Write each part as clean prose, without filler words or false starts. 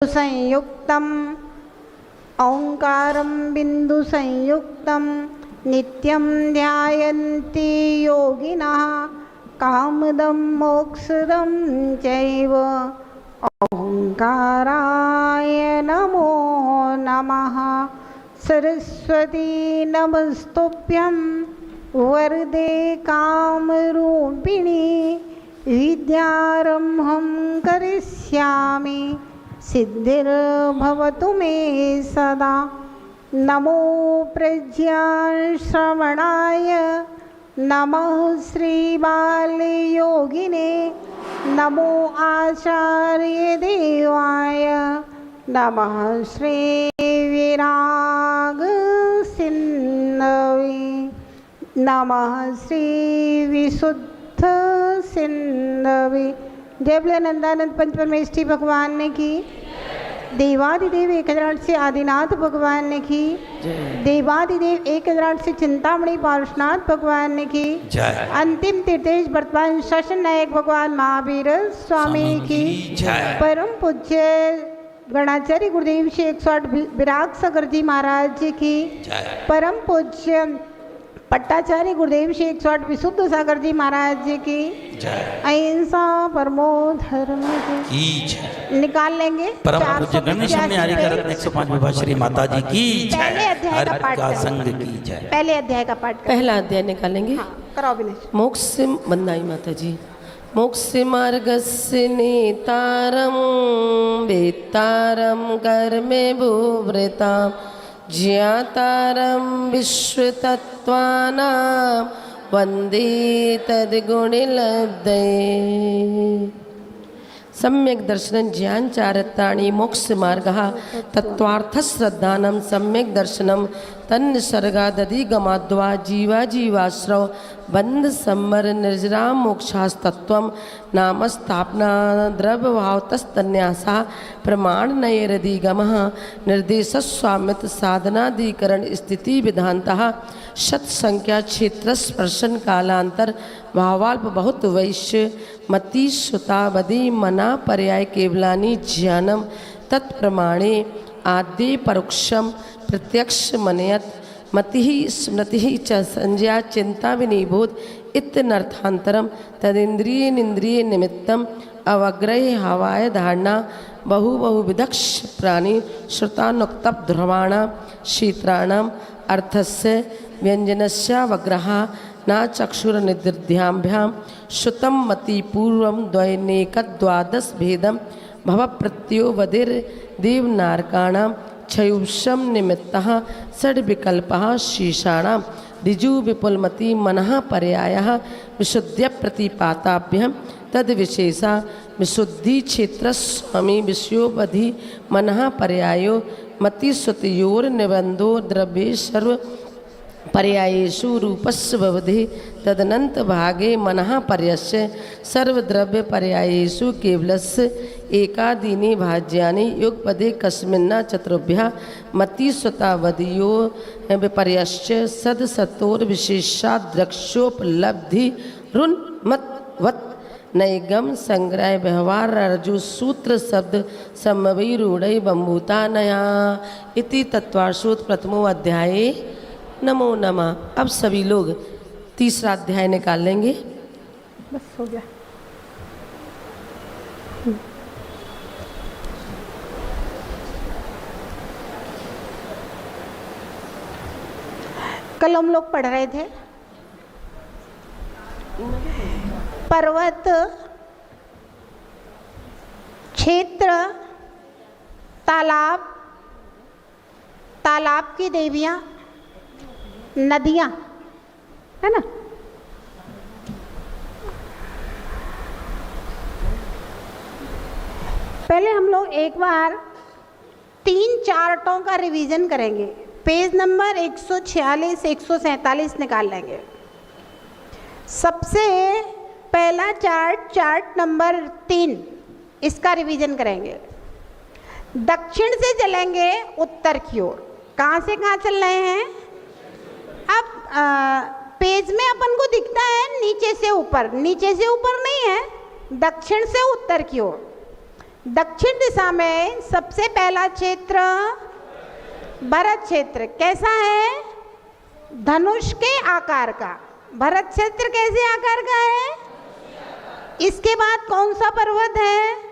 संयुक्तम ओंकारं बिंदु संयुक्तम नित्यं ध्यायन्ति योगिनः कामदं मोक्षदं चैव ओंकाराय नमो नमः। सरस्वती नमस्तुभ्यं वरदे कामरूपिणी विद्यारम्भं करिष्यामि सिद्धिर्भवतु मे सदा। नमो प्रज्ञाश्रवणाय नमः श्रीबालयोगिने नमो आचार्यदेवाय नमः श्रीविरागसिन्धवे नमः श्रीविशुद्धसिन्धवे। जय बोले नंदानंद पंच परमेष्ठी भगवान ने की। देवादिदेव एक हजार से आदिनाथ भगवान ने की। देवादिदेव एक हजार से चिंतामणि पार्श्वनाथ भगवान ने की। अंतिम तीर्थेश वर्तमान शासन नायक भगवान महावीर स्वामी की। परम पूज्य गणाचार्य गुरुदेव श्री 108 विराग सागर जी महाराज जी की। परम पूज्य पट्टाचार्य गुरुदेव श्री 108 विशुद्ध सागर जी महाराज जी की। अहिंसा परमो धर्म की। निकाल लेंगे। परम पूज्य गणेश न्यारी का रत्न 105 विभा श्री माता जी की जय। हर का संग की जय। पहले अध्याय का पाठ पहला अध्याय निकालेंगे। हाँ, कराओ विनेश। मोक्ष बंदाई माता जी। मोक्ष मार्गस्य नेतारं वेत्तारं कर्मे भूवृतां ज्ञातारं विश्वतत्त्वानां वन्दे तद्गुणिलब्धये। सम्यक् दर्शनं ज्ञान चारत्राणि मोक्ष मार्गः तत्त्वार्थ श्रद्धानं सम्यक् दर्शनं तन्निसर्गादधिगमाद्वा जीवा जीवाश्रव बंध संवर निर्जरा मोक्षास्तत्वं नाम स्थापना द्रव्यभावतस्तन्यासा प्रमाण नैरधिगमः निर्देशस्वामित साधनाधिकरण स्थिति विधानतः शत संख्या क्षेत्र स्पर्शन कालांतर भावाल्प बहुत वैश्य मति श्रुतावधि मना पर्याय केवलानि ज्ञानम तत्प्रमाणे आद्य परोक्षम प्रत्यक्ष मनयत मति स्मृति च संज्ञा चिंता विनिभूत इत्यनर्थांतरम तदिंद्रिय निंद्रिय निमित्तम अवग्रह हवाय धारणा बहु बहुविधक्ष प्राणी श्रुतानुक्तप ध्रुवाणां शीत्राणां अर्थस्य व्यंजनस्य वग्रहा न चक्षुरनिदृध्याभ्यां श्रुतं मति पूर्वं द्वैनेकद्वादश भेदं भवप्रत्यो वधिर देवनारकाणां क्षयुषम निमित्तः षड्विकल्पः शीर्षाणां ऋजु विपुलमति मनः पर्यायः विशुद्ध्य प्रतिपाताभ्यं तद्विशेषा विशुद्धि क्षेत्र स्वामी विषयोपधि मनः पर्यायो मतिश्रुतियोर्निबंधो द्रव्ये सर्व पर्यायेषु रूपस्य भवति तदनंत भागे मनः पर्यस्य सर्वद्रव्य पर्यायेषु केवलस्य एकादीनि भाज्यानि युगपदे कस्मिन्ना चतुर्भ्यः मतिस्वतावधियो विपर्यश्च सदसतोर्विशेषाद्रक्षोपलब्धि रुन्मत्वत् नैगम संग्रह व्यवहार रज्जु सूत्र शब्द समवैरूढ़ बम्बूता नया इति तत्वार्षोत प्रथमो अध्याय नमो नमः। अब सभी लोग तीसरा अध्याय निकाल लेंगे। बस हो गया। कल हम लोग पढ़ रहे थे पर्वत क्षेत्र तालाब तालाब की देवियां नदियां है ना। पहले हम लोग एक बार 3 चार्टों का रिवीजन करेंगे। पेज नंबर 146 147 निकाल लेंगे। सबसे पहला चार्ट नंबर 3 इसका रिवीजन करेंगे। दक्षिण से चलेंगे उत्तर की ओर। कहाँ से कहाँ चल रहे हैं? अब पेज में अपन को दिखता है नीचे से ऊपर नहीं है, दक्षिण से उत्तर की ओर। दक्षिण दिशा में सबसे पहला क्षेत्र भरत क्षेत्र कैसा है? धनुष के आकार का। भरत क्षेत्र कैसे आकार का है? इसके बाद कौन सा पर्वत है?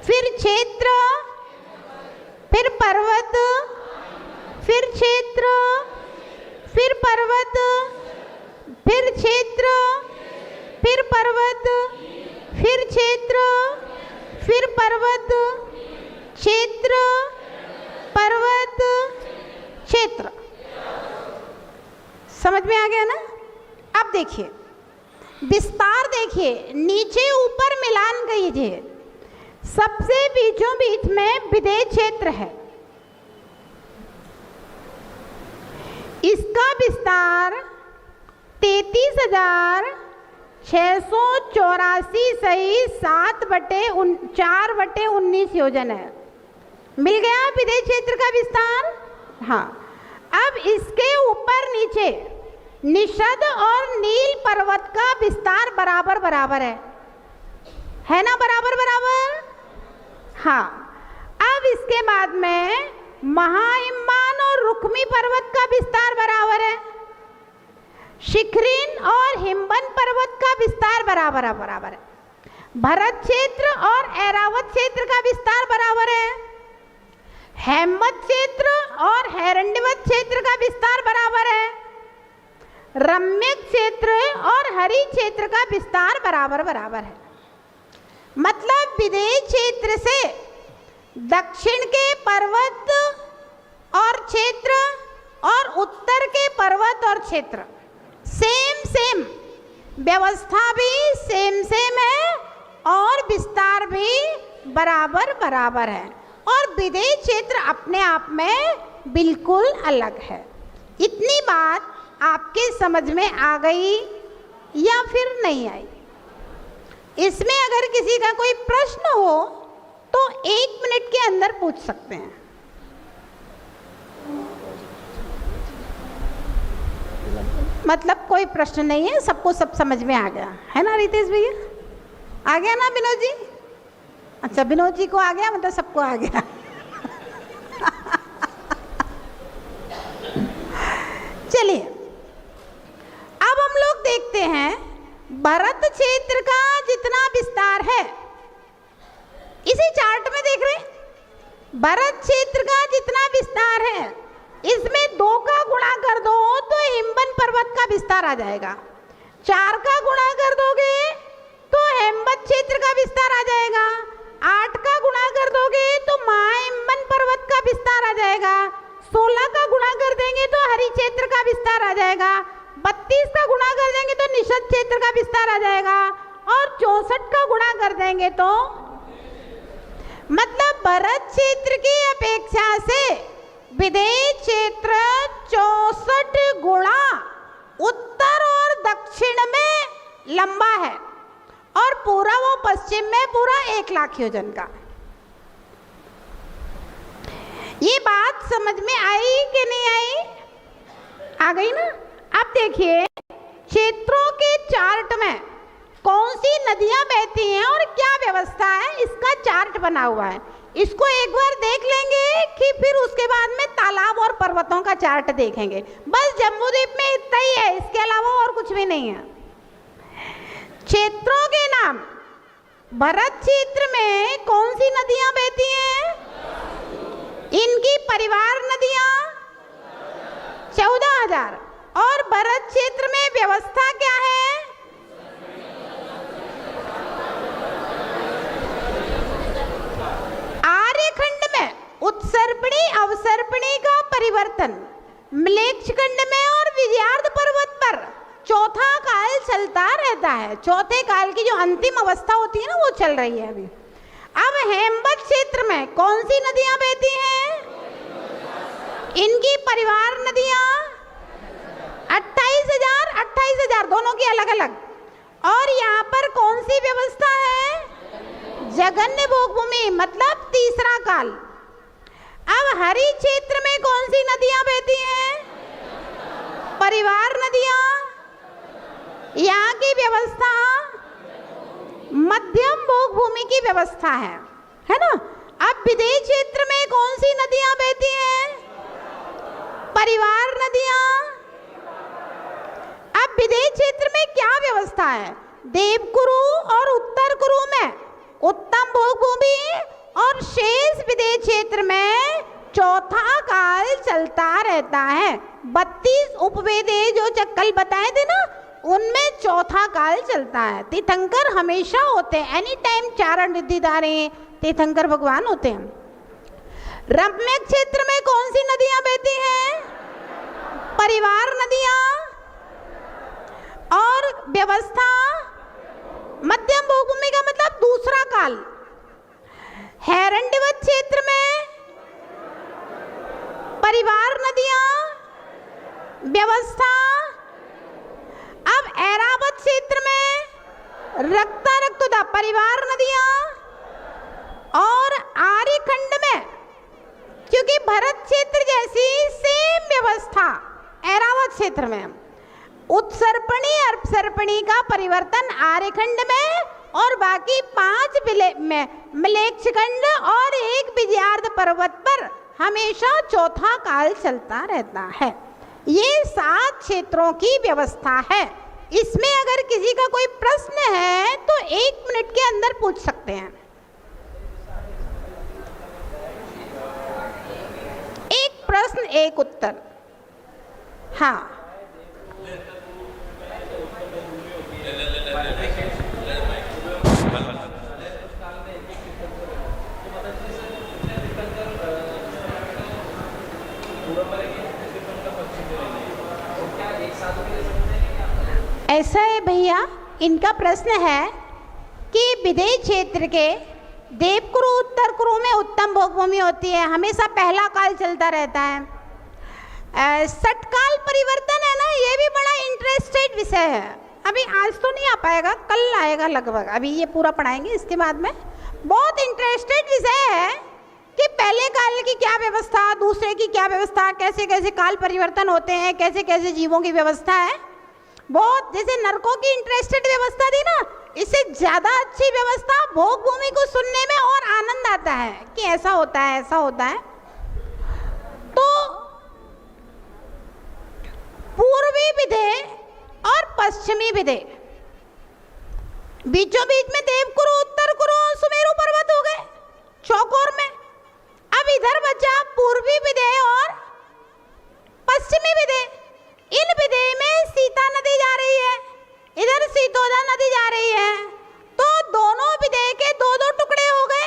फिर क्षेत्र, फिर पर्वत, फिर क्षेत्र, फिर पर्वत, फिर क्षेत्र, फिर पर्वत, फिर क्षेत्र, फिर पर्वत, क्षेत्र, पर्वत, क्षेत्र। समझ में आ गया ना? अब देखिए विस्तार, देखिए नीचे ऊपर मिलान कीजिए। सबसे बीचों बीच में विदेह क्षेत्र है। इसका विस्तार 33,684 सही 4/19 योजन है। मिल गया विदेह क्षेत्र का विस्तार। हाँ, अब इसके ऊपर नीचे निषद और नील पर्वत का विस्तार बराबर बराबर है ना? बराबर बराबर। हाँ, अब इसके बाद में महाहिमवन और रुक्मी पर्वत का विस्तार बराबर है। शिखरिन और हिमवन पर्वत का विस्तार बराबर है। भरत क्षेत्र और ऐरावत क्षेत्र का विस्तार बराबर है। हेमवत क्षेत्र और हैरण्यवत क्षेत्र का विस्तार बराबर है। रम्य क्षेत्र और हरि क्षेत्र का विस्तार बराबर है। मतलब विदेह क्षेत्र से दक्षिण के पर्वत और क्षेत्र और उत्तर के पर्वत और क्षेत्र सेम व्यवस्था भी सेम है और विस्तार भी बराबर है। और विदेह क्षेत्र अपने आप में बिल्कुल अलग है। इतनी बात आपके समझ में आ गई या फिर नहीं आई? इसमें अगर किसी का कोई प्रश्न हो तो 1 मिनट के अंदर पूछ सकते हैं। मतलब कोई प्रश्न नहीं है, सबको सब समझ में आ गया है ना? रितेश भैया आ गया ना? विनोद जी? अच्छा, विनोद जी को आ गया, मतलब सबको आ गया। चलिए अब हम लोग देखते हैं भरत क्षेत्र का जितना विस्तार है, इसी चार्ट में देख रहे हैं। भरत क्षेत्र का जितना विस्तार है इसमें 2 का गुणा कर दो तो हिमवन पर्वत का विस्तार आ जाएगा। 4 का गुणा कर दोगे तो हेमवत क्षेत्र का विस्तार आ जाएगा। 8 का गुणा कर दोगे तो महाहिमवन पर्वत का विस्तार आ जाएगा। 16 का गुणा कर देंगे तो हरि क्षेत्र का विस्तार आ जाएगा। 32 का गुणा कर देंगे तो निषद क्षेत्र का विस्तार आ जाएगा। और 64 का गुणा कर देंगे तो मतलब भरत क्षेत्र की अपेक्षा से विदेह क्षेत्र 64 गुणा उत्तर और दक्षिण में लंबा है और पूरा वो पश्चिम में पूरा 1 लाख योजन का। ये बात समझ में आई कि नहीं आई? आ गई ना? अब देखिए क्षेत्रों के चार्ट में कौन सी नदियां बहती हैं और क्या व्यवस्था है, इसका चार्ट बना हुआ है। इसको एक बार देख लेंगे कि फिर उसके बाद में तालाब और पर्वतों का चार्ट देखेंगे। बस जम्बूद्वीप में इतना ही है, इसके अलावा और कुछ भी नहीं है। क्षेत्रों के नाम, भरत क्षेत्र में कौन सी नदियां बहती हैं? इनकी परिवार नदियां 14,000। और भरत क्षेत्र में व्यवस्था क्या है? आर्यखंड में उत्सर्पिणी अवसर्पिणी का परिवर्तन, म्लेच्छखंड में और विजयार्ध पर्वत पर चौथा काल चलता रहता है। चौथे काल की जो अंतिम अवस्था होती है ना, वो चल रही है अभी। अब हेमवत क्षेत्र में कौन सी नदियां बहती हैं? इनकी परिवार नदियां 28,000 दोनों की अलग अलग। और यहाँ पर कौन सी व्यवस्था है? जगन्य भोग भूमि, मतलब तीसरा काल। अब हरि क्षेत्र में कौन सी नदियां बहती हैं? परिवार नदियां। यहाँ की व्यवस्था मध्यम भोग भूमि की व्यवस्था है ना। अब विदेश क्षेत्र में कौन सी नदियां बहती हैं? परिवार नदियां। अब विदेश क्षेत्र में क्या व्यवस्था है? देवकुरु और उत्तर कुरु में उत्तम भोग भूमि और शेष विदेश क्षेत्र में चौथा काल चलता रहता है। 32 उपवेदे जो चक्कल बताए थे ना, उनमें चौथा काल चलता है। तीर्थंकर हमेशा होते हैं, एनी टाइम चारण रिद्धिधारे तीर्थंकर भगवान होते हैं। रम्य क्षेत्र में कौन सी नदियां बहती हैं? परिवार नदियां। और व्यवस्था मध्यम भोग भूमि का मतलब दूसरा काल। हैरण्यवत क्षेत्र में परिवार नदियां, व्यवस्था। अब ऐरावत क्षेत्र में रक्ता रक्तुदा परिवार नदियां। और आर्यखंड में क्योंकि भरत क्षेत्र जैसी सेम व्यवस्था ऐरावत क्षेत्र में, उत्सर्पणी अपसर्पणी का परिवर्तन आर्यखंड में और बाकी 5 मलेच्छखंड और 1 विजयार्ध पर्वत पर हमेशा चौथा काल चलता रहता है। ये 7 क्षेत्रों की व्यवस्था है। इसमें अगर किसी का कोई प्रश्न है तो 1 मिनट के अंदर पूछ सकते हैं। एक प्रश्न एक उत्तर। हाँ, ऐसा है भैया, इनका प्रश्न है कि विदेश क्षेत्र के देवकुरु उत्तर कुरु में उत्तम भोग भूमि होती है, हमेशा पहला काल चलता रहता है। षटकाल परिवर्तन है ना, ये भी बड़ा इंटरेस्टेड विषय है। अभी आज तो नहीं आ पाएगा, कल आएगा लगभग। अभी ये पूरा पढ़ाएंगे, इसके बाद में बहुत इंटरेस्टेड विषय है कि पहले काल की क्या व्यवस्था, दूसरे की क्या व्यवस्था, कैसे कैसे काल परिवर्तन होते हैं, कैसे कैसे जीवों की व्यवस्था है। बहुत, जैसे नरकों की इंटरेस्टेड व्यवस्था थी ना, इससे ज्यादा अच्छी व्यवस्था भोग भूमि को सुनने में और आनंद आता है कि ऐसा होता है, ऐसा होता है। तो पूर्वी विधेय और पश्चिमी विधेय, बीचों बीच में देवकुरु उत्तर कुरु और सुमेरु पर्वत हो गए चौकोर में। अब इधर बचा पूर्वी विधेय और पश्चिमी विधेय। इन विधेय में सीता नदी जा रही है, इधर सीतोदा नदी जा रही है, तो दोनों विधेय के 2-2 टुकड़े हो गए।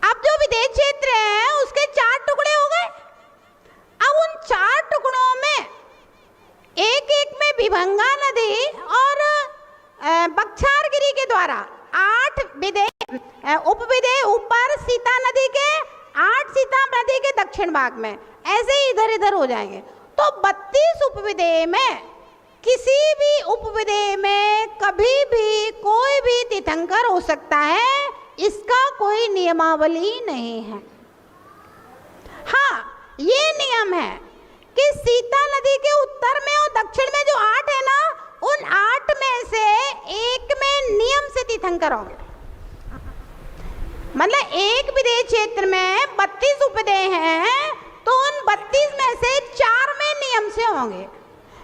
अब जो विधेय क्षेत्र है उसके 4 टुकड़े हो गए। अब उन 4 टुकड़ों में एक में विभंगा नदी और बख्शारगिरी के द्वारा 8 विधेय उपविधेय ऊपर सीता नदी के, 8 सीता नदी के दक्षिण भाग में, ऐसे ही इधर इधर हो जाएंगे। तो 32 उपविधेय में किसी भी उपविधेय में कभी भी कोई भी तीर्थंकर हो सकता है, इसका कोई नियमावली नहीं है। हाँ, ये नियम है कि सीता नदी के उत्तर में और दक्षिण में जो 8 है ना, उन 8 में से एक में नियम से तीर्थंकर होंगे। मतलब एक विधेय क्षेत्र में 32 उपविधेय हैं, तो उन 32 में से 4 में नियम से होंगे,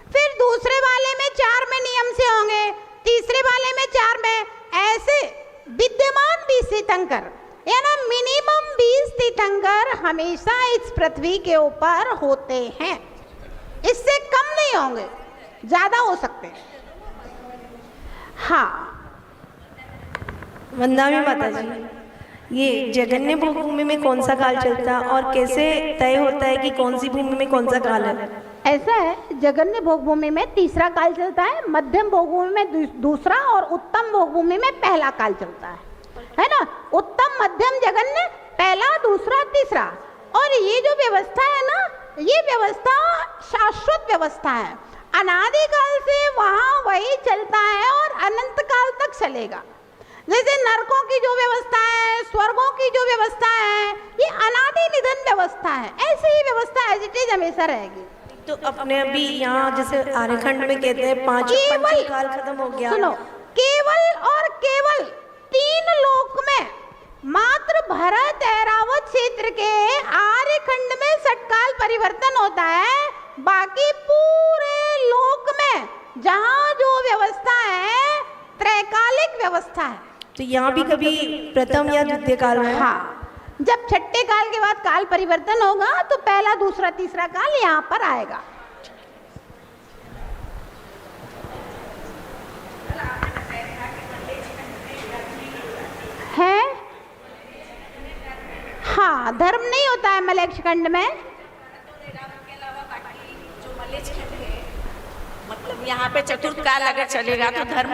फिर दूसरे वाले में 4 में नियम से होंगे, तीसरे वाले में 4 में, ऐसे विद्यमान 20 तीर्थंकर, यानी मिनिमम 20 तीर्थंकर हमेशा इस पृथ्वी के ऊपर होते हैं। इससे कम नहीं होंगे, ज्यादा हो सकते हैं। हाँ, वंदना माता जी, ये जगन्य भोग भूमि में कौन सा काल चलता है और कैसे तय होता है कि कौन सी भूमि में कौन सा काल है? ऐसा है, जगन्य भोग भूमि में तीसरा काल चलता है, मध्यम भोग भूमि में दूसरा और उत्तम भोग भूमि में पहला काल चलता है ना। उत्तम, मध्यम, जगन्य, पहला, दूसरा, तीसरा। और ये जो व्यवस्था है ना, ये व्यवस्था शाश्वत व्यवस्था है, अनादिकाल से वहाँ वही चलता है और अनंत काल तक चलेगा। जैसे नरकों की जो व्यवस्था है, स्वर्गों की जो व्यवस्था है, ये अनादि निधन व्यवस्था है, ऐसी ही व्यवस्था एज इट इज हमेशा रहेगी। तो अपने अभी यहाँ जैसे आर्यखंड में कहते हैं 5 काल खत्म हो गया। सुनो, केवल और केवल 3 लोक में मात्र भरत ऐरावत क्षेत्र के आर्यखंड में षटकाल परिवर्तन होता है। बाकी पूरे लोक में जहाँ जो व्यवस्था है त्रैकालिक व्यवस्था है। तो यहाँ भी कभी प्रथम या द्वितीय काल में? हाँ, जब छठे काल के बाद काल परिवर्तन होगा तो पहला, दूसरा, तीसरा काल यहाँ पर आएगा। है? हाँ, धर्म नहीं होता है मलेच्छ खंड में। मतलब यहाँ पे चतुर्थ काल अगर चलेगा तो धर्म,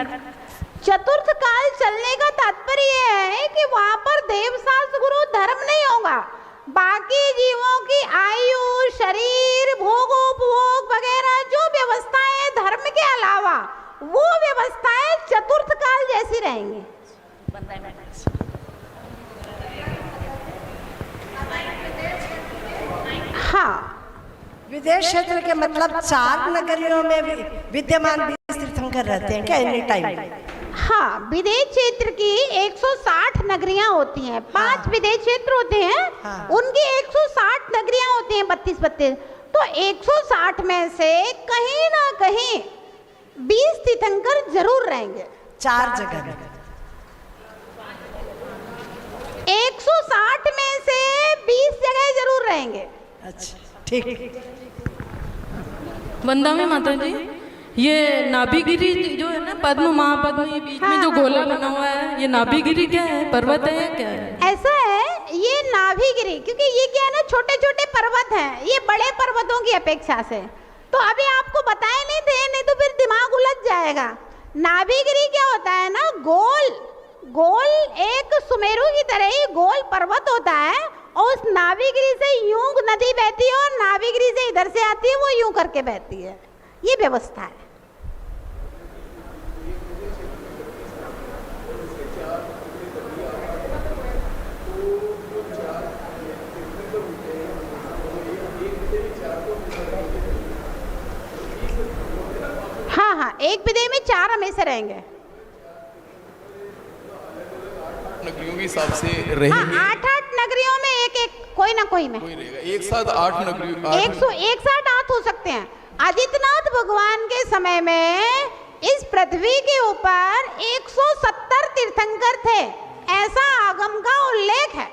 चतुर्थ काल चलने का तात्पर्य यह है कि वहां पर देवशास्त्र गुरु धर्म नहीं होगा। बाकी जीवों की आयु, शरीर, भोगोपभोग वगैरह जो व्यवस्थाएं धर्म के अलावा वो व्यवस्थाएं चतुर्थ काल जैसी रहेंगी। हाँ, विदेश क्षेत्र के मतलब 4 नगरियों में विद्यमान 20 तीर्थंकर रहते हैं क्या एनी टाइम? हाँ, विदेश क्षेत्र की 160 नगरियां होती हैं। 5 विदेश क्षेत्र होते हैं। हाँ। उनकी 160 नगरियां होती हैं, 32। तो 160 में से कहीं ना कहीं 20 तीर्थंकर जरूर रहेंगे। 4 जगह में 160 में से 20 जगह जरूर रहेंगे। अच्छा, ठीक। वंदा में माता जी, ये नाभिगिरी जो है ना, पद्म महापद्म, ये बीच में जो गोला बना हुआ है, ये नाभिगिरी क्या है? पर्वत है या क्या है? ऐसा है, ये नाभिगिरी, क्योंकि ये क्या है ना, छोटे छोटे पर्वत हैं, ये बड़े पर्वतों की अपेक्षा से। तो अभी आपको बताए नहीं थे, नहीं तो फिर दिमाग उलझ जाएगा। नाभिगिरी क्या होता है ना, गोल एक सुमेरु की तरह ही गोल पर्वत होता है, और उस नाभिगिरी से यूं नदी बहती है और नाभिगिरी से इधर से आती है, वो यूं करके बहती है। ये व्यवस्था है। हाँ, एक विदेह में 4 हमेशा रहेंगे। नगरियों के हिसाब से रहेंगे। 8 नगरियों में एक कोई ना कोई में रहेगा। एक साथ 8 नगरियों, 108 हो सकते हैं। आदित्यनाथ भगवान के समय में इस पृथ्वी के ऊपर 170 तीर्थंकर थे, ऐसा आगम का उल्लेख है।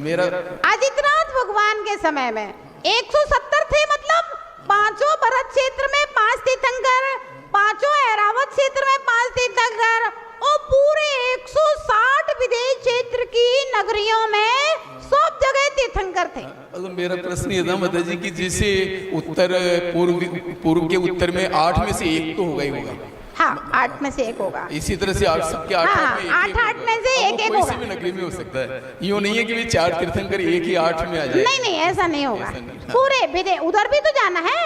मेरा आदित्यनाथ भगवान के समय में 170 थे, मतलब 5 भरत क्षेत्र में 5 तीर्थंकर, 5 ऐरावत क्षेत्र में 5 तीर्थंकर, और पूरे 160 विदेश क्षेत्र की नगरियों में सब जगह तीर्थंकर थे। मेरा प्रश्न ये था माता जी कि जैसे पूर्व के उत्तर में 8 में से 1 तो होगा ही होगा। हाँ, 8 में से 1 होगा। इसी तरह से 8 सबके 8 हाँ, में 8 में से एक कोई होगा। से भी नगरी में हो सकता है। यूँ नहीं है कि वे 4 तीर्थंकर एक ही 8 में आ जाए। नहीं, ऐसा नहीं होगा। ऐसा नहीं। पूरे विदेश, उधर भी तो जाना है।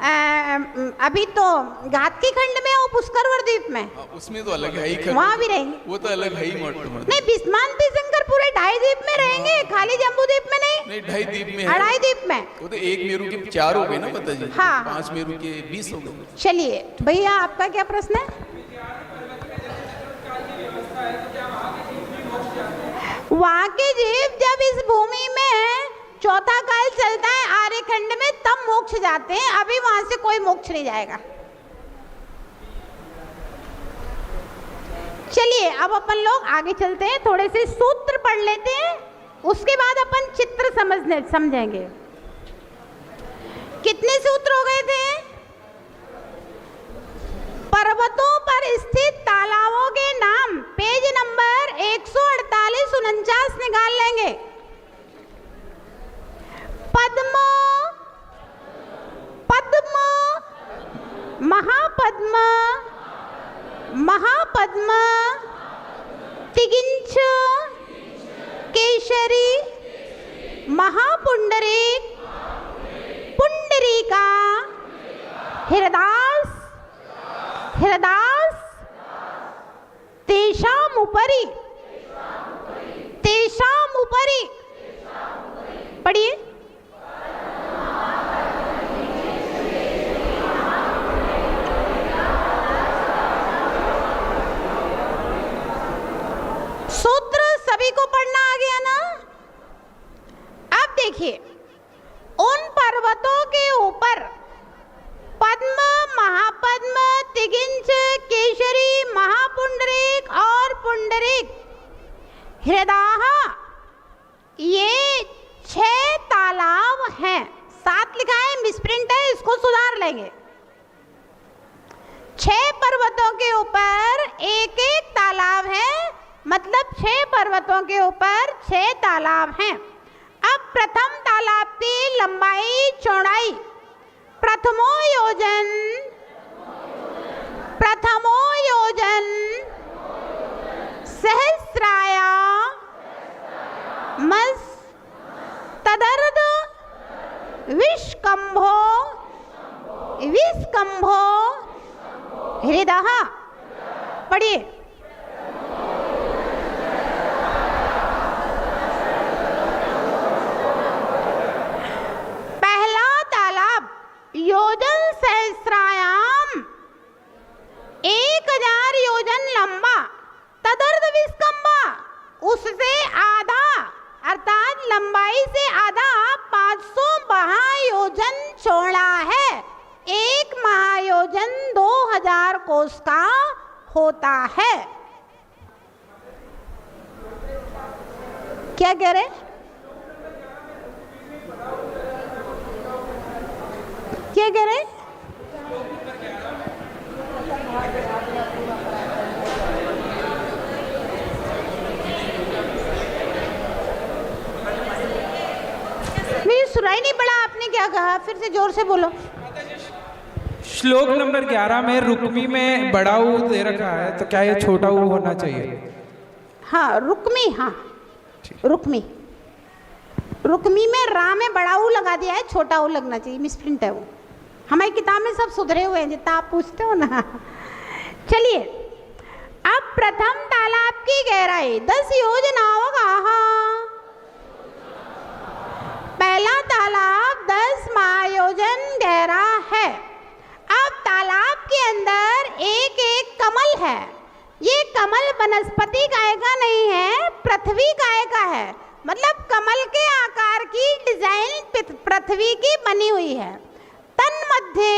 अभी तो घात की खंड में और पुष्कर द्वीप में, उसमें तो अलग है ही, वहाँ भी रहेंगे। वो तो अलग है ही। नहीं, विस्मान तीर्थंकर पूरे 2.5 द्वीप में रहेंगे, खाली जम्बू द्वीप में नहीं। 2.5 द्वीप में, 2.5 द्वीप में। वो तो 1 मेरु के 4 हो गए ना माता जी। हाँ। 5 मेरु के 20 हो गए। चलिए भैया, आपका क्या प्रश्न है? वहाँ के जीव जब इस भूमि में चौथा काल चलता है आर्यखंड में, तब मोक्ष जाते हैं। अभी वहां से कोई मोक्ष नहीं जाएगा। चलिए अब अपन लोग आगे चलते हैं, थोड़े से सूत्र पढ़ लेते हैं, उसके बाद अपन चित्र समझेंगे। कितने सूत्र हो गए थे? पर्वतों पर स्थित तालाबों के नाम, पेज नंबर 148-49 निकाल लेंगे। पद्म, महापद्म, महापद्म, तिगिंच, केशरी, महापुंडरीक, पुंडरीका, हृदास, तेषामुपरि, पढ़िए। देखिए, उन पर्वतों के ऊपर पद्म, महापद्म, तिगिंच, केशरी, महापुंडरीक और पुंडरीक, हृदाह, ये 6 तालाब हैं। 7 लिखा है, मिसप्रिंट है, इसको सुधार लेंगे। 6 पर्वतों के ऊपर एक एक तालाब है, मतलब 6 पर्वतों के ऊपर 6 तालाब हैं। अब प्रथम तालाब की लंबाई चौड़ाई प्रथमो योजन सहस्राया मस तदर्द विष्कंभो हृदः। पढ़िए। पहला तालाब योजन सहस्रायाम 1000 योजन लंबा, तदर्ध विस्कंभा, उससे आधा अर्थात लंबाई से आधा 500 महायोजन चौड़ा है। एक महायोजन 2000 कोस का होता है। क्या कह रहे? क्या कह रहे? मेरी सुनाई नहीं पड़ा, आपने क्या कहा? फिर से जोर से बोलो। श्लोक नंबर 11 में रुक्मी में बड़ा ऊ दे रखा है, तो क्या ये छोटा ऊ होना चाहिए? हाँ, रुक्मी, हाँ रुक्मी। रुक्मी में रा में बड़ा ऊ लगा दिया है, छोटा ऊ लगना चाहिए, मिसप्रिंट है वो। हमारी किताब में सब सुधरे हुए हैं, जितना आप पूछते हो ना। चलिए, अब प्रथम तालाब की गहराई 10 योजनाओं का, पहला तालाब 10 महायोजन गहरा है। अब तालाब के अंदर एक एक कमल है। ये कमल वनस्पति काय का नहीं है, पृथ्वी काय का है। मतलब कमल के आकार की डिजाइन पृथ्वी की बनी हुई है। तन्मध्ये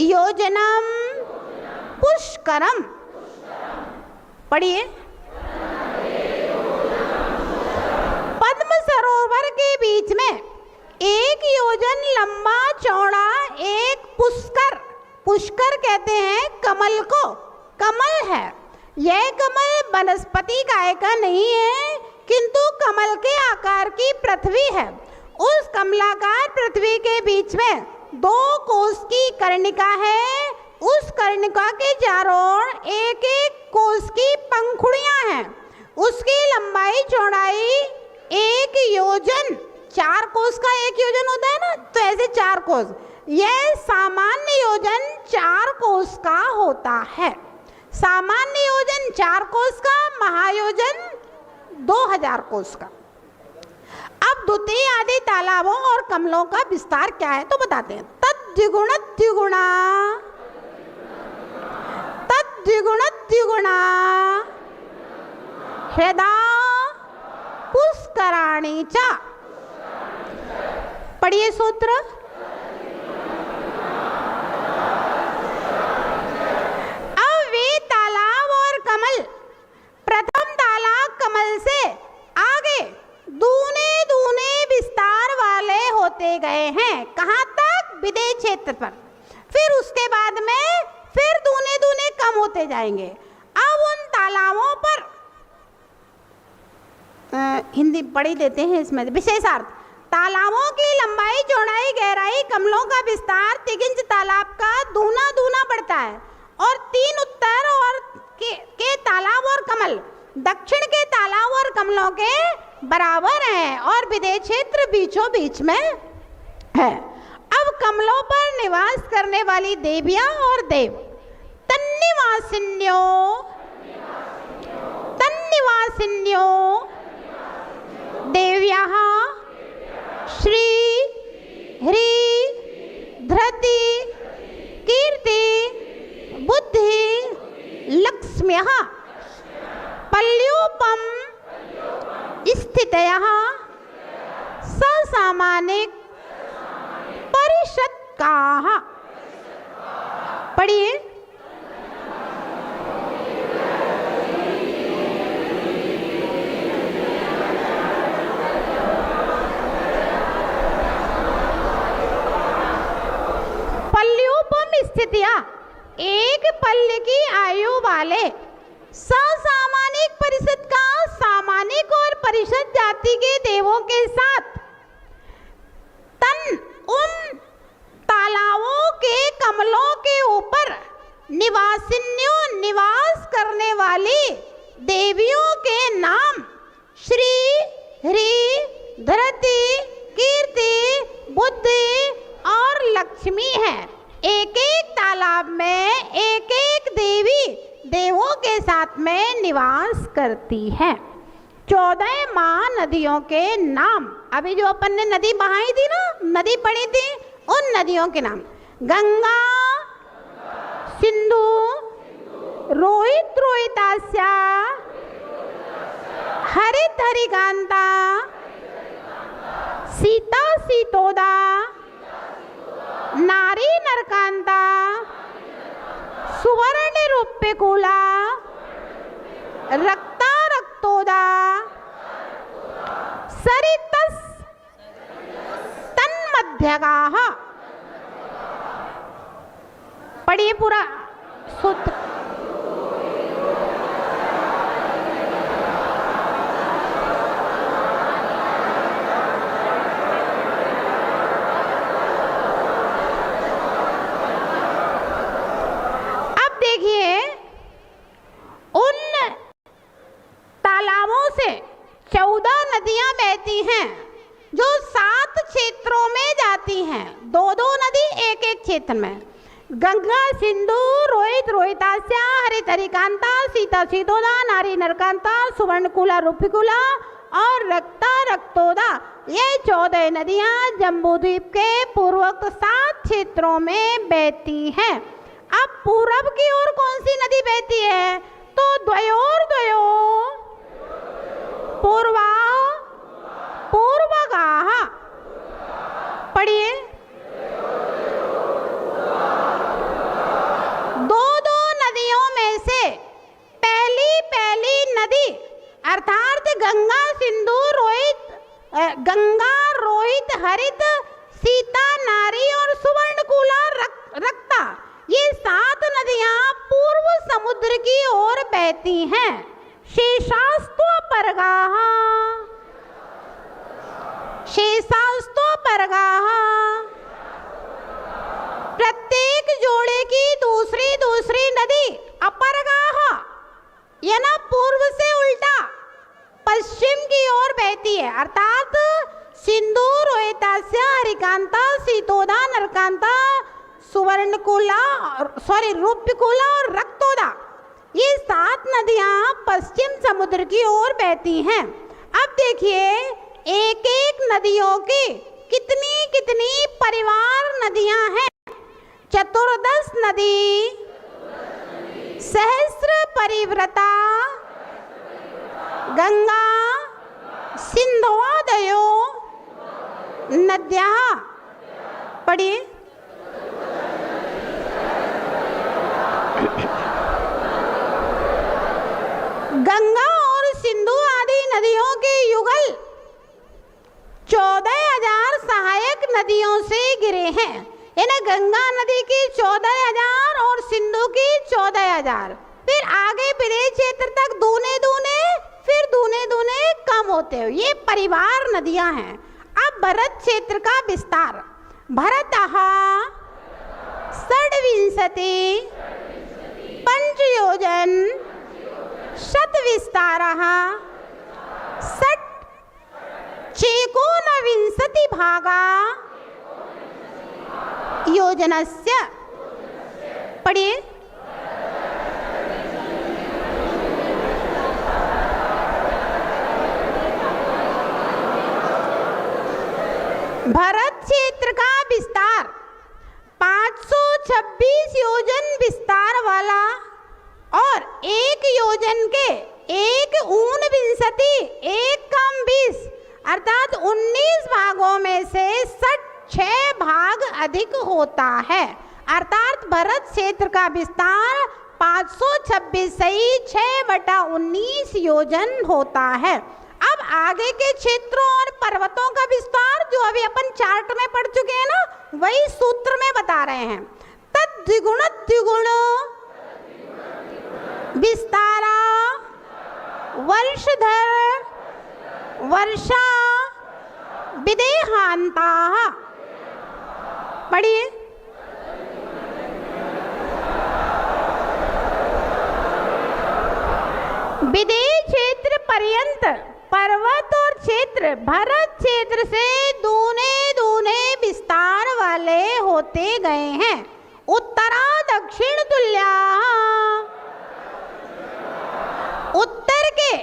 योजनम पुष्करम। पढ़िए। पद्म सरोवर के बीच में 1 योजन लंबा चौड़ा एक पुष्कर, पुष्कर कहते हैं कमल को, कमल है। यह कमल वनस्पति काय का नहीं है, किंतु कमल के आकार की पृथ्वी है। उस कमलाकार पृथ्वी के बीच में 2 कोस की कर्णिका है। उस कर्णिका के चारों ओर एक एक कोस की पंखुड़ियां हैं। उसकी लंबाई चौड़ाई 1 योजन, 4 कोस का 1 योजन होता है ना, तो ऐसे 4 कोस। यह सामान्य योजन 4 कोस का होता है। सामान्य योजन 4 कोस का, महायोजन 2000 कोस का। अब द्वितीय आदि तालाबों और कमलों का विस्तार क्या है तो बताते हैं। तद्विगुणा हृदा पुष्कराणि च। पढ़िए सूत्र। अब वे तालाब और कमल प्रथम तालाब कमल से आगे दूने दूने विस्तार वाले होते गए हैं। कहाँ तक? विदेह क्षेत्र पर। फिर उसके बाद में फिर दूने दूने कम होते जाएंगे। अब उन तालाबों पर हिंदी पढ़ी देते हैं, इसमें विशेषार्थ। तालाबों की लंबाई चौड़ाई गहराई कमलों का विस्तार तिगिंज तालाब का दूना दूना बढ़ता है। और 3 उत्तर और के तालाब और कमल दक्षिण के तालाब और कमलों के बराबर हैं और विदेह क्षेत्र बीचों बीच में है। अब कमलों पर निवास करने वाली देवियां और देव तन्निवासिन्यो देव्याः श्री ह्री धृति कीर्ति बुद्धि लक्ष्म्यः पल्यूपम स्थितयः ससामानिक परिषद का। पढ़िए। पल्योपम स्थितियां एक पल्य की आयु वाले ससामानिक परिषद का सामानिक और परिषद जाति के देवों के साथ तन उन तालाबों के कमलों के ऊपर निवासिन्यों निवास करने वाली देवियों के नाम श्री, हरि, धरती, कीर्ति, बुद्धि और लक्ष्मी है। एक एक तालाब में एक एक देवी देवों के साथ में निवास करती है। 14 महानदियों के नाम, अभी जो अपन ने नदी बहाई थी ना, नदी पढ़ी थी, उन नदियों के नाम गंगा, सिंधु, रोहित रोहितास्या, हरित हरिकांता, सीता सीतोदा, नारी नरकांता, सुवर्ण रूप्यकूला, रक्ता रक्तोदा, सरितस तन्मध्यगाः। पढ़िए पूरा सूत्र। उन तालाबों से 14 नदियां बहती हैं जो 7 क्षेत्रों में जाती हैं, 2-2 नदी एक एक क्षेत्र में। गंगा, सिंधु, रोहित रोहितास्या, हरित हरिकांता, सीता सीतोदा, नारी नरकांता, सुवर्णकुला रूपकुला और रक्ता रक्तोदा। ये 14 नदियां जम्बूद्वीप के पूर्वोक्त 7 क्षेत्रों में बहती हैं। अब पूरब की ओर कौन सी नदी बहती है? तो द्वयोर द्वयो पूर्वा पूर्वगाः। पढ़िए। 2-2 नदियों में से पहली नदी अर्थात गंगा, सिंधु, गंगा, रोहित, हरित, सीता, नारी और सुवर्णकुला रक्ता, ये 7 नदियां पूर्व समुद्र की ओर बहती हैं। शेषास्त्वपरगाः, शेषास्त्वपरगाः। प्रत्येक जोड़े की दूसरी नदी अपरगाः, यह ना पूर्व से उल्टा पश्चिम की ओर बहती है, अर्थात सिंधु, रोहितास्या, हरिकांता, सीतोदा, नरकांता, सुवर्णकुला रूप्यकुला और रक्तोदा, ये 7 नदियां पश्चिम समुद्र की ओर बहती हैं। अब देखिए एक एक नदियों की कितनी कितनी परिवार नदियां हैं। 14 नदी, सहस्र परिव्रता, गंगा, सिंधुआदयो नद्याः। पढ़िए। गंगा और सिंधु आदि नदियों के युगल 14,000 सहायक नदियों से गिरे हैं। यानी गंगा नदी की 14,000 और सिंधु की 14,000, फिर आगे विदेश क्षेत्र तक दूने दूने, फिर दूने दूने कम होते हुए ये परिवार नदियां हैं। अब भरत क्षेत्र का विस्तार। भरतः षड्विंशति पंचयोजन शतविस्तारः षट् चेकोनविंशति भागा योजनस्य। पढ़िए। भरत क्षेत्र का विस्तार 526 योजन विस्तार वाला और 1 योजन के 1 ऊनविंशति 1 कम 20 अर्थात 19 भागों में से 6 भाग अधिक होता है, अर्थात भरत क्षेत्र का विस्तार 526 सही 6/19 योजन होता है। अब आगे के क्षेत्रों और पर्वतों का विस्तार जो अभी अपन चार्ट में पढ़ चुके हैं ना, वही सूत्र में बता रहे हैं। तद्विगुण द्विगुण विस्तारा वर्षधर वर्षा विदेहांता। पढ़िए। विदेह क्षेत्र पर्यंत पर्वत और क्षेत्र भरत क्षेत्र से दूने दूने विस्तार वाले होते गए हैं। उत्तरा दक्षिण तुल्या, उत्तर के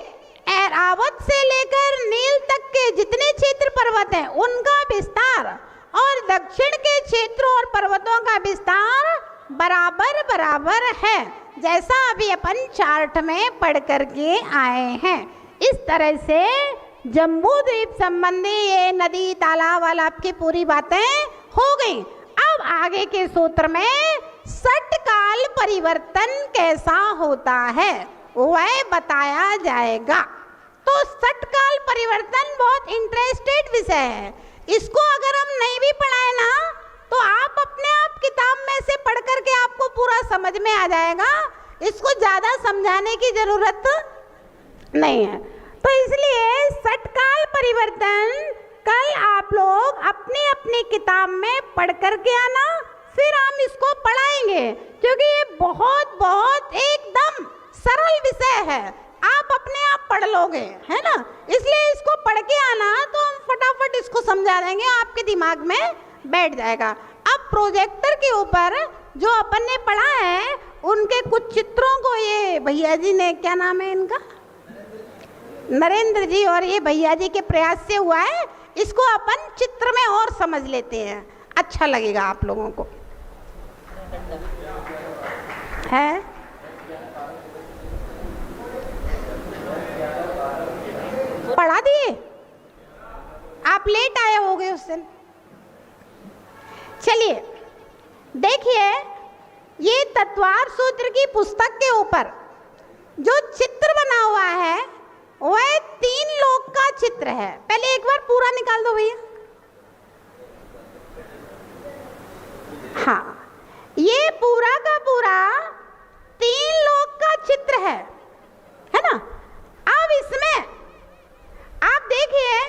ऐरावत से लेकर नील तक के जितने क्षेत्र पर्वत हैं उनका विस्तार और दक्षिण के क्षेत्रों और पर्वतों का विस्तार बराबर बराबर है, जैसा अभी अपन चार्ट में पढ़ करके आए हैं। इस तरह से जम्बू द्वीप संबंधी ये नदी तालाब वाला आपकी पूरी बातें हो गई। अब आगे के सूत्र में षटकाल परिवर्तन कैसा होता है वह बताया जाएगा। तो षटकाल परिवर्तन बहुत इंटरेस्टेड विषय है। इसको अगर हम नहीं भी पढ़ाए ना तो आप अपने आप किताब में से पढ़ करके आपको पूरा समझ में आ जाएगा। इसको ज़्यादा समझाने की जरूरत नहीं है। तो इसलिए षटकाल परिवर्तन कल आप लोग अपनी अपनी किताब में पढ़ करके आना, फिर हम इसको पढ़ाएंगे, क्योंकि ये बहुत बहुत एकदम सरल विषय है। आप अपने आप पढ़ लोगे, है ना। इसलिए इसको पढ़ के आना तो हम फटाफट इसको समझा देंगे, आपके दिमाग में बैठ जाएगा। अब प्रोजेक्टर के ऊपर जो अपन ने पढ़ा है उनके कुछ चित्रों को ये भैया जी ने, क्या नाम है इनका, नरेंद्र जी, और ये भैया जी के प्रयास से हुआ है। इसको अपन चित्र में और समझ लेते हैं, अच्छा लगेगा आप लोगों को। है पढ़ा दिए? आप लेट आए होगे उस दिन। चलिए देखिए, ये तत्वार सूत्र की पुस्तक के ऊपर जो चित्र बना हुआ है वह 3 लोक का चित्र है। पहले एक बार पूरा निकाल दो भैया। हाँ, ये पूरा का पूरा 3 लोक का चित्र है ना। अब इसमें आप देखिए,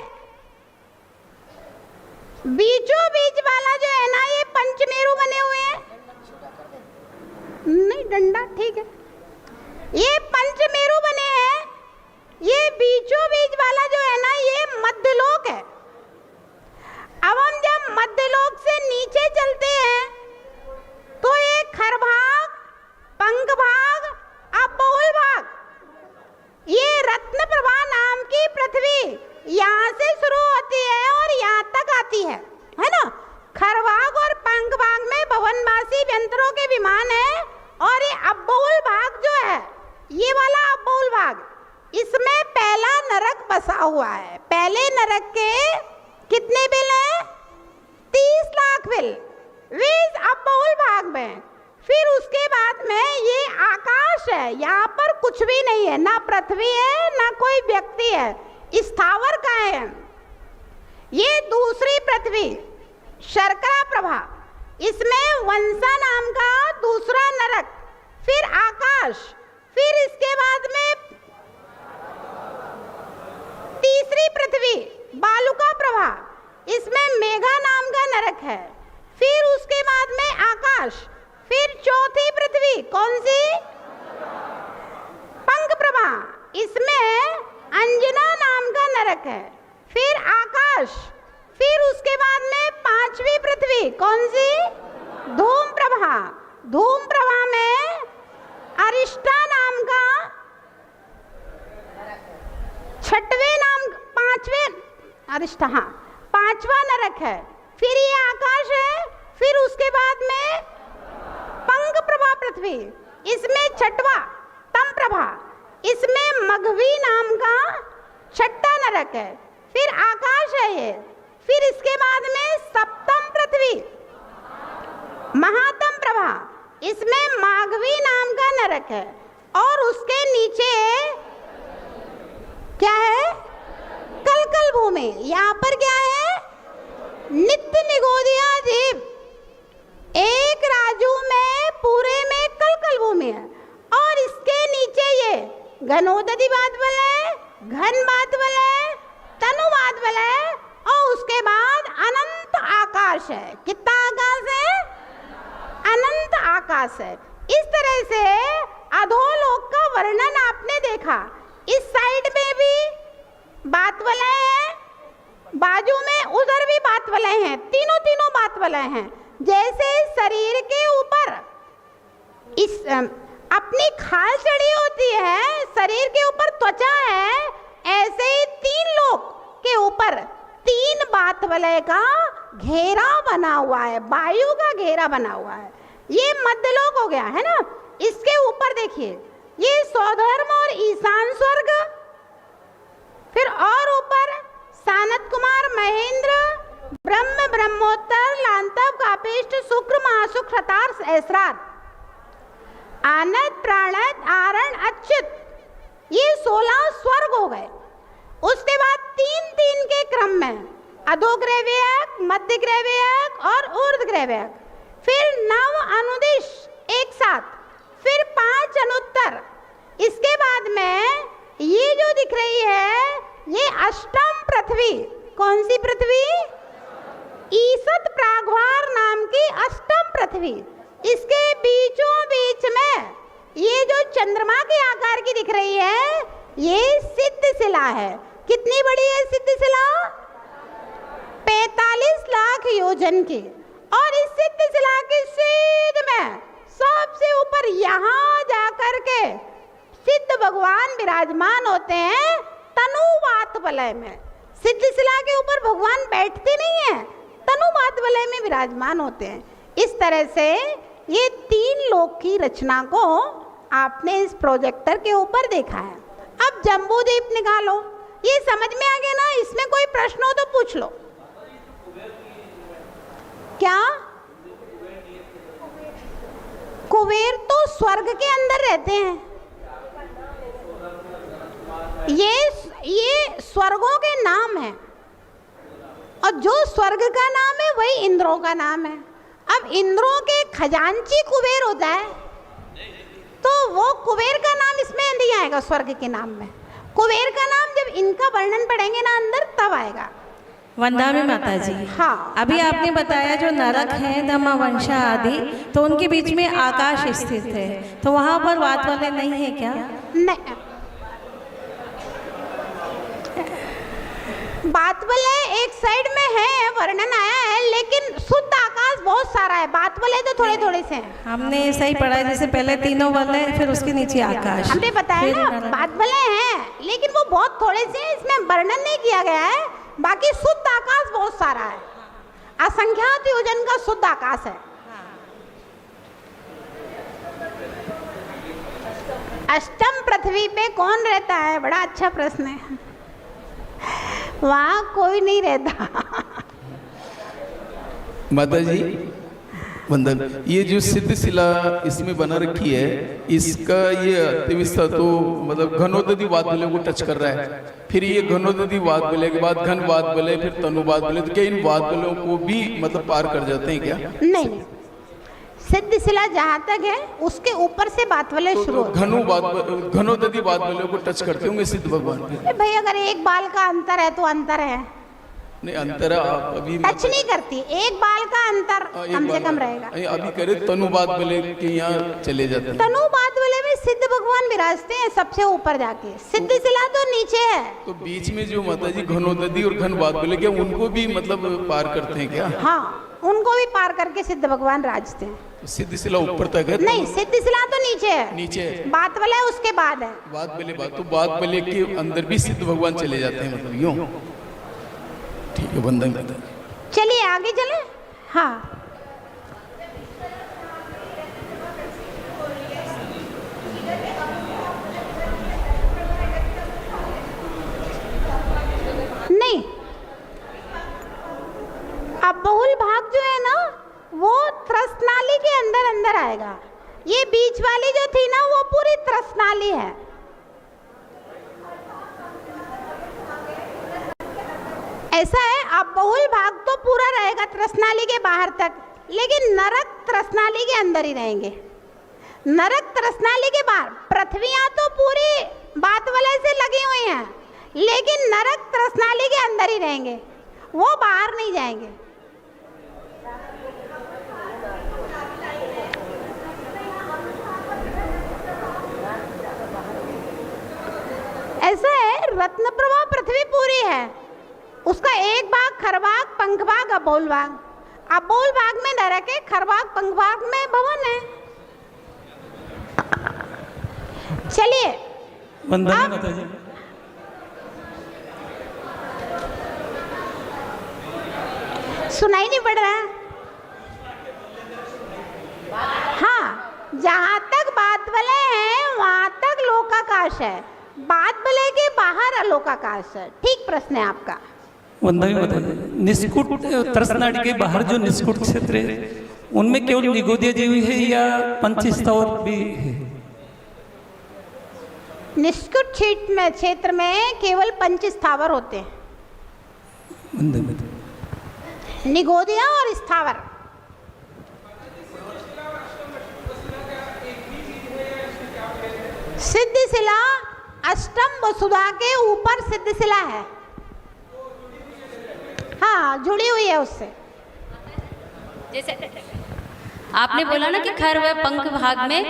बीचों बीच वाला जो है ना, ये पंचमेरु बने हुए हैं। नहीं, डंडा ठीक है। ये पंचमेरु बने हैं। ये बीचों बीच वाला जो है ना, ये मध्यलोक है। अब हम जब मध्यलोक से नीचे चलते हैं तो ये खर भाग, पंख भाग, अबहुल भाग, ये रत्न प्रभा नाम की पृथ्वी यहाँ से शुरू होती है और यहाँ तक आती है ना। खरभाग और पंख भाग में भवनवासी व्यंतरों के विमान है, और ये अबहुल भाग जो है, ये वाला अबहुल भाग, इसमें पहला नरक बसा हुआ है। पहले नरक के कितने बिल हैं? 30 लाख बिल इस अबहुल भाग में। फिर उसके बाद में ये आकाश है, यहाँ पर कुछ भी नहीं है, ना पृथ्वी है ना कोई व्यक्ति है, स्थावर का है। ये दूसरी पृथ्वी शर्करा प्रभा, इसमें वंसा नाम का दूसरा नरक, फिर आकाश, फिर इसके बाद में तीसरी पृथ्वी बालुका प्रभा, इसमें मेघा नाम का नरक है, फिर उसके बाद में आकाश, फिर चौथी पृथ्वी कौन सी? पंख प्रभा, इसमें अंजना नाम का नरक है, फिर आकाश, फिर उसके बाद में पांचवी पृथ्वी कौन सी? धूम प्रभा। धूम प्रभा में अरिष्टा नाम का छठवें नाम, पांचवें अरिष्टा, हाँ, पांचवा नरक है। फिर ये आकाश है, फिर उसके बाद में पंख प्रभा पृथ्वी, इसमें छठवा तम प्रभा, इसमें मघवी नाम का छठा नरक है, फिर आकाश है ये, फिर इसके बाद में सप्तम पृथ्वी, महातम प्रभा, इसमें माघवी नाम का नरक है, और उसके नीचे क्या है? कलकल भूमि। यहाँ पर क्या है? नित्य निगोदिया जीव। एक राजू में पूरे में कलकल भूमि है, और इसके नीचे ये घनोदधि बादल है, घन बादल है, तनु बादल है, और उसके बाद अनंत आकाश है। कितना आकाश है? अनंत आकाश है। इस तरह से अधोलोक का वर्णन आपने देखा। इस साइड में भी बात वलय है, बाजू में उधर भी बात वलय हैं, तीनों बात वलय हैं। जैसे शरीर के ऊपर इस अपनी खाल चढ़ी होती है, शरीर के ऊपर त्वचा है, ऐसे ही तीन लोक के ऊपर तीन बात वलय का घेरा बना हुआ है, वायु का घेरा बना हुआ है। ये मध्यलोक हो गया है ना। इसके ऊपर देखिए, ये स्वधर्म और ईशान स्वर्ग, फिर और ऊपर सानत कुमार, महेंद्र, ब्रह्म, ब्रह्मोत्तर, लांतव, कापिष्ट, शुक्र, महाशुक्र, हतार, ऐसरार, आनंद, प्राणद, आरण, अच्युत, ये 16 स्वर्ग हो गए। उसके बाद 3-3 के क्रम में अधोग्रैव्यक, मध्य ग्रैव्यक और ऊर्ध्व ग्रैव्यक, फिर 9 अनुदिश एक साथ, फिर 5 अनुत्तर। इसके बाद में ये जो दिख रही है, ये अष्टम पृथ्वी। कौन सी पृथ्वी? ईसत प्रागभार नाम की अष्टम पृथ्वी। इसके बीचों बीच में ये जो चंद्रमा के आकार की दिख रही है, ये सिद्ध शिला है। कितनी बड़ी है सिद्ध शिला? 45 लाख योजन की। और इस सिद्ध शिला के सीध में सबसे ऊपर यहाँ जाकर के सिद्ध भगवान विराजमान होते हैं, तनुवात वलय में। सिद्ध शिला के ऊपर भगवान बैठते नहीं है, तनुवात वलय में विराजमान होते हैं। इस तरह से ये 3 लोक की रचना को आपने इस प्रोजेक्टर के ऊपर देखा है। अब जम्बूद्वीप निकालो। ये समझ में आ गया ना? इसमें कोई प्रश्न हो तो पूछ लो। क्या? कुबेर तो स्वर्ग के अंदर रहते हैं। ये स्वर्गों के नाम है, और जो स्वर्ग का नाम है वही इंद्रों का नाम है। अब इंद्रों के खजांची कुबेर होता है, तो वो कुबेर का नाम इसमें नहीं आएगा स्वर्ग के नाम में। कुबेर का नाम जब इनका वर्णन पढ़ेंगे ना अंदर, तब आएगा। वंदा में माता जी, हाँ, अभी आपने बताया जो नरक है, दमवंशा आदि, तो उनके बीच में आकाश स्थित है, तो वहाँ पर बात वाले नहीं है क्या? नहीं, बात वाले एक साइड में है, वर्णन आया है, लेकिन शुद्ध आकाश बहुत सारा है। बात वाले तो थोड़े थोड़े से हैं। हमने ऐसा ही पढ़ा है, जैसे पहले तीनों वाले, फिर उसके नीचे आकाश। हमने बताया ना, बात वाले हैं, लेकिन वो बहुत थोड़े से हैं, इसमें वर्णन नहीं किया गया है। बाकी शुद्ध आकाश बहुत सारा है, असंख्यात योजन का शुद्ध आकाश है। अष्टम पृथ्वी पे कौन रहता है? बड़ा अच्छा प्रश्न है। वहाँ कोई नहीं रहता। माता जी वंदन, ये जो सिद्ध शिला इसमें बना रखी है, इसका ये अतिविस्ता तो मतलब घनोदधि वात वलय को टच कर रहा है। फिर ये घनोदधि वात वलय के बाद घन वात वलय, फिर तनु वात वलय, तो क्या इन वात वलयों को भी मतलब पार कर जाते हैं क्या? नहीं, सिद्ध शिला जहाँ तक है उसके ऊपर से बात वाले शुरू होते हैं। घनोदधि वात वलयों को टच करते होंगे सिद्ध भगवान। भाई अगर एक बाल का अंतर है तो अंतर है, नहीं अंतर अभी टच नहीं करती, एक बाल का अंतर कम से कम रहेगा। अभी करे तनु वात वलय के यहाँ चले जाते हैं। तनु वात वलय में सिद्ध भगवान विराजते हैं सबसे ऊपर जाके, सिद्ध शिला तो नीचे है। तो बीच में जो माता जी घनोदधि और घन वात वलय, क्या उनको भी मतलब पार करते हैं क्या? हाँ, उनको भी पार करके सिद्ध भगवान राजते हैं। तो सिद्ध शिला ऊपर तक है? नहीं, सिद्ध शिला तो नीचे है, नीचे है। बात वलय उसके बाद है। बात वलय बात, तो बात वलय के अंदर भी सिद्ध भगवान चले जाते हैं, मतलब यूं। ठीक है, वंदन करता है। चलिए आगे चले। हाँ, नहीं अंदर आएगा। ये बीच वाली जो थी ना वो पूरी त्रसनाली है। ऐसा है, अब बहुल भाग तो पूरा रहेगा त्रसनाली के बाहर तक, लेकिन नरक त्रसनाली के अंदर ही रहेंगे। नरक त्रसनाली के बाहर, पृथ्वियां तो पूरी बात वाले से लगी हुई हैं, लेकिन नरक त्रसनाली के अंदर ही रहेंगे, वो बाहर नहीं जाएंगे। ऐसा है, रत्न प्रभा पृथ्वी पूरी है, उसका एक भाग खरभाग, पंख भाग, अबोल भाग। अबोल भाग में नरक है, खरभाग पंख भाग में भवन है। चलिए वंदना माता जी। सुनाई नहीं पड़ रहा? हाँ, जहाँ तक बात वाले हैं वहां तक लोकाकाश है, बात वाले के बाहर अलोकाकाश है। ठीक प्रश्न है आपका। वंदना माता जी, निष्कुट त्रसनाड़ी के बाहर जो निष्कुट क्षेत्र है उनमें केवल निगोदिया जीवी है या पंचस्थावर भी है? निष्कुट क्षेत्र में केवल पंच स्थावर होते हैं, निगोदिया और स्थावर। सिद्धिशिला अष्टम वसुधा के ऊपर सिद्धिशिला है। हाँ, जुड़ी हुई है उससे। जैसे आपने बोला ना कि खर व पंख भाग में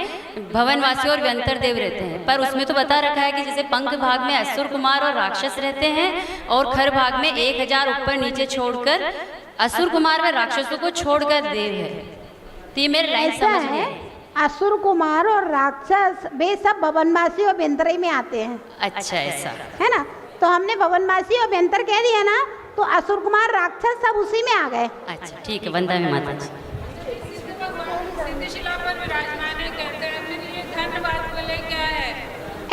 भवनवासी और व्यंतर देव रहते हैं, पर उसमें तो बता रखा है कि जैसे पंख भाग में असुर कुमार और राक्षस रहते हैं और खर भाग में 1000 ऊपर नीचे छोड़कर असुर कुमार व राक्षसों को छोड़कर देव है। तो ये मेरे लाइन समझ में है। असुर कुमार और राक्षस वे सब भवनवासी और व्यंतर में आते हैं। अच्छा, ऐसा है ना? तो हमने भवनवासी और व्यंतर कह दिया ना, तो असुर कुमार राक्षस सब उसी में आ गए। अच्छा, ठीक है। वंदना में माता जी।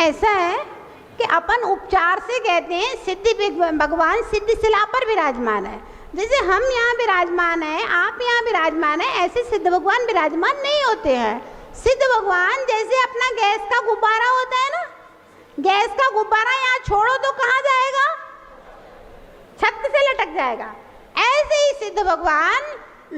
ऐसा है कि अपन उपचार से कहते हैं सिद्धि भगवान सिद्धिशिला पर विराजमान है। जैसे हम यहाँ विराजमान हैं, आप यहाँ विराजमान हैं, ऐसे सिद्ध भगवान विराजमान नहीं होते हैं। सिद्ध भगवान जैसे अपना गैस का गुब्बारा होता है ना, गैस का गुब्बारा यहाँ छोड़ो तो कहाँ जाएगा? छत से लटक जाएगा। ऐसे ही सिद्ध भगवान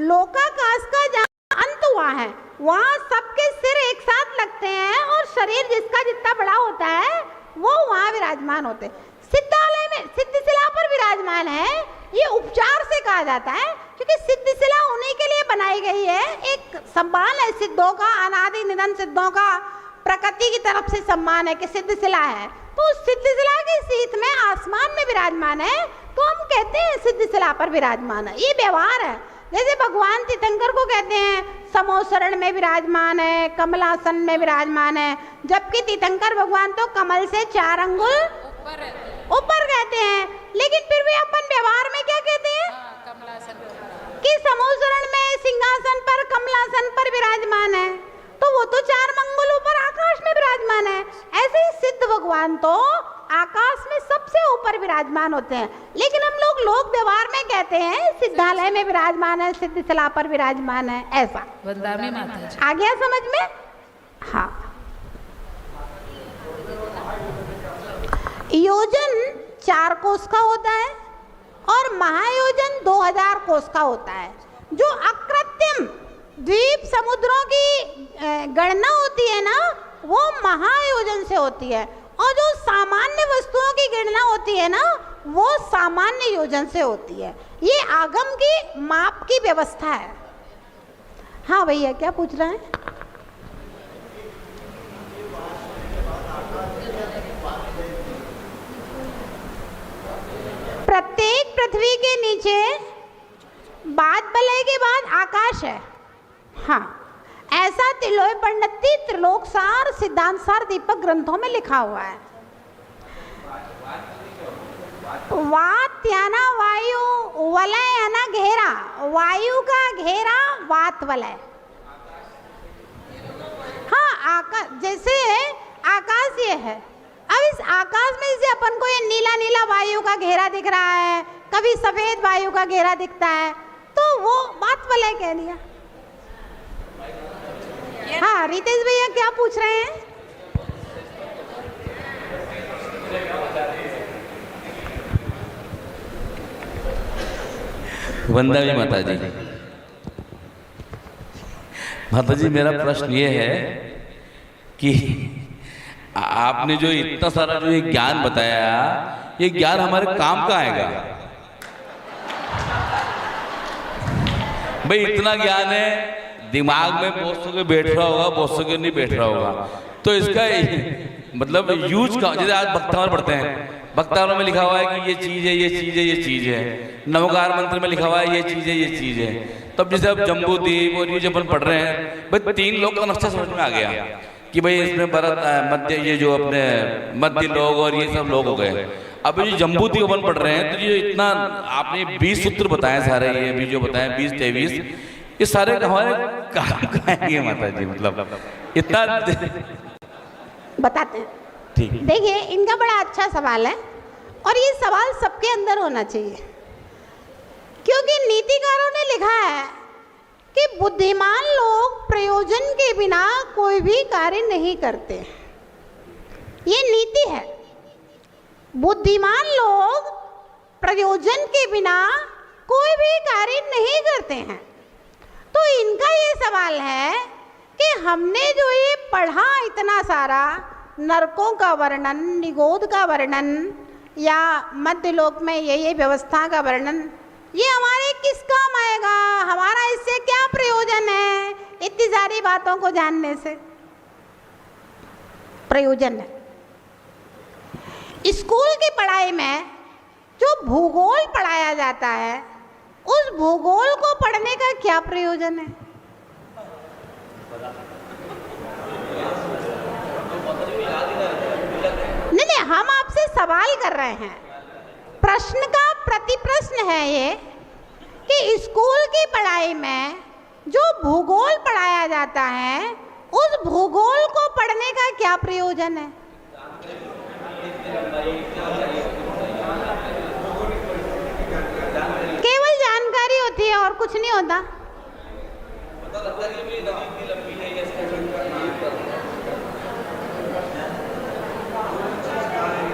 लोकाकाश का जहाँ अंत हुआ है वहाँ सबके सिर एक साथ लगते हैं और शरीर जिसका जितना बड़ा होता है वो वहाँ विराजमान होते हैं। सिद्धालय में सिद्धिशिला पर विराजमान है, ये उपचार से कहा जाता है, क्योंकि सिद्धिशिला उन्हीं के लिए बनाई गई है। एक सम्मान है सिद्धों का, अनादि निधन सिद्धों का प्रकृति की तरफ से सम्मान है कि सिद्धिशिला है। तो सिद्धिशिला की सीट में आसमान में विराजमान है, तो हम कहते हैं सिद्धिशिला पर विराजमान है। ये व्यवहार है। जैसे भगवान तीर्थंकर को कहते हैं समोसरण में विराजमान है, कमलासन में विराजमान है, जबकि तीर्थंकर भगवान तो कमल से 4 अंगुल ऊपर कहते हैं। लेकिन फिर भी अपन व्यवहार में क्या कहते हैं? कि समोसरण में, सिंहासन पर, कमलासन पर विराजमान है, तो वो तो 4 अंगुल ऊपर आकाश में विराजमान है। ऐसे ही सिद्ध भगवान तो आकाश में सबसे ऊपर विराजमान होते हैं। लेकिन हम लोग व्यवहार में कहते हैं सिद्धालय में विराजमान है, सिद्धिशिला पर विराजमान है, ऐसा। आ गया समझ में? हाँ। योजन 4 कोस का होता है और महायोजन 2000 कोस का होता है। जो अकृत्रिम द्वीप समुद्रों की गणना होती है ना, वो महायोजन से होती है, और जो सामान्य वस्तुओं की गणना होती है ना, वो सामान्य योजन से होती है। ये आगम की माप की व्यवस्था है। हाँ भैया, क्या पूछ रहे हैं? प्रत्येक पृथ्वी के नीचे बात बलय के बाद आकाश है। हाँ, ऐसा तिलोय पंडिती त्रिलोक सार सिद्धांत सार दीपक ग्रंथों में लिखा हुआ है। वात याना वायु, वलय याना घेरा, वायु का घेरा वात वलय। हाँ, आकाश, जैसे आकाश ये है, अब इस आकाश में जैसे अपन को ये नीला नीला वायु का घेरा दिख रहा है, कभी सफेद वायु का घेरा दिखता है, तो वो वात वलय कह दिया। हाँ रितेश भैया क्या पूछ रहे हैं? वंदा जी माता जी। माता जी मेरा प्रश्न ये है कि आपने जो इतना सारा जो ये ज्ञान बताया, ये ज्ञान हमारे काम का आएगा? भाई इतना ज्ञान है, दिमाग में बहुत सौ के बैठ रहा होगा, बहुत सौ के नहीं बैठ रहा होगा, तो इसका मतलब यूज का, जैसे आज भक्तावर पढ़ते हैं, भक्तावर में लिखा हुआ है कि ये चीज है, ये चीज है, ये चीज है, नवकार मंत्र में लिखा हुआ है ये चीज है, ये चीज है। तब जैसे अब जम्बूद्वीप और ये जब अपन पढ़ रहे हैं, भाई 3 लोग का नक्शा समझ में आ गया कि भाई इसमें भरत मध्य, ये जो अपने मध्य लोग और ये सब लोग हो गए। अब ये जम्बूद्वीप अपन पढ़ रहे हैं, तो ये इतना आपने 20 सूत्र बताए सारे, ये भी जो बताए 20-23, ये सारे हमारे काम का आएंगे माता जी? मतलब इतना बताते हैं। ठीक। देखिए इनका बड़ा अच्छा सवाल है और ये सवाल सबके अंदर होना चाहिए, क्योंकि नीतिकारों ने लिखा है कि बुद्धिमान लोग प्रयोजन के बिना कोई भी कार्य नहीं करते। ये नीति है, बुद्धिमान लोग प्रयोजन के बिना कोई भी कार्य नहीं करते हैं। तो इनका ये सवाल है कि हमने जो ये पढ़ा इतना सारा, नरकों का वर्णन, निगोद का वर्णन या मध्यलोक में ये व्यवस्था का वर्णन, ये हमारे किस काम आएगा? हमारा इससे क्या प्रयोजन है? इतनी सारी बातों को जानने से प्रयोजन है। स्कूल की पढ़ाई में जो भूगोल पढ़ाया जाता है, उस भूगोल को पढ़ने का क्या प्रयोजन है? नहीं, हम आपसे सवाल कर रहे हैं, प्रश्न का प्रतिप्रश्न है ये कि स्कूल की पढ़ाई में जो भूगोल पढ़ाया जाता है, उस भूगोल को पढ़ने का क्या प्रयोजन है? केवल जानकारी होती है और कुछ नहीं होता।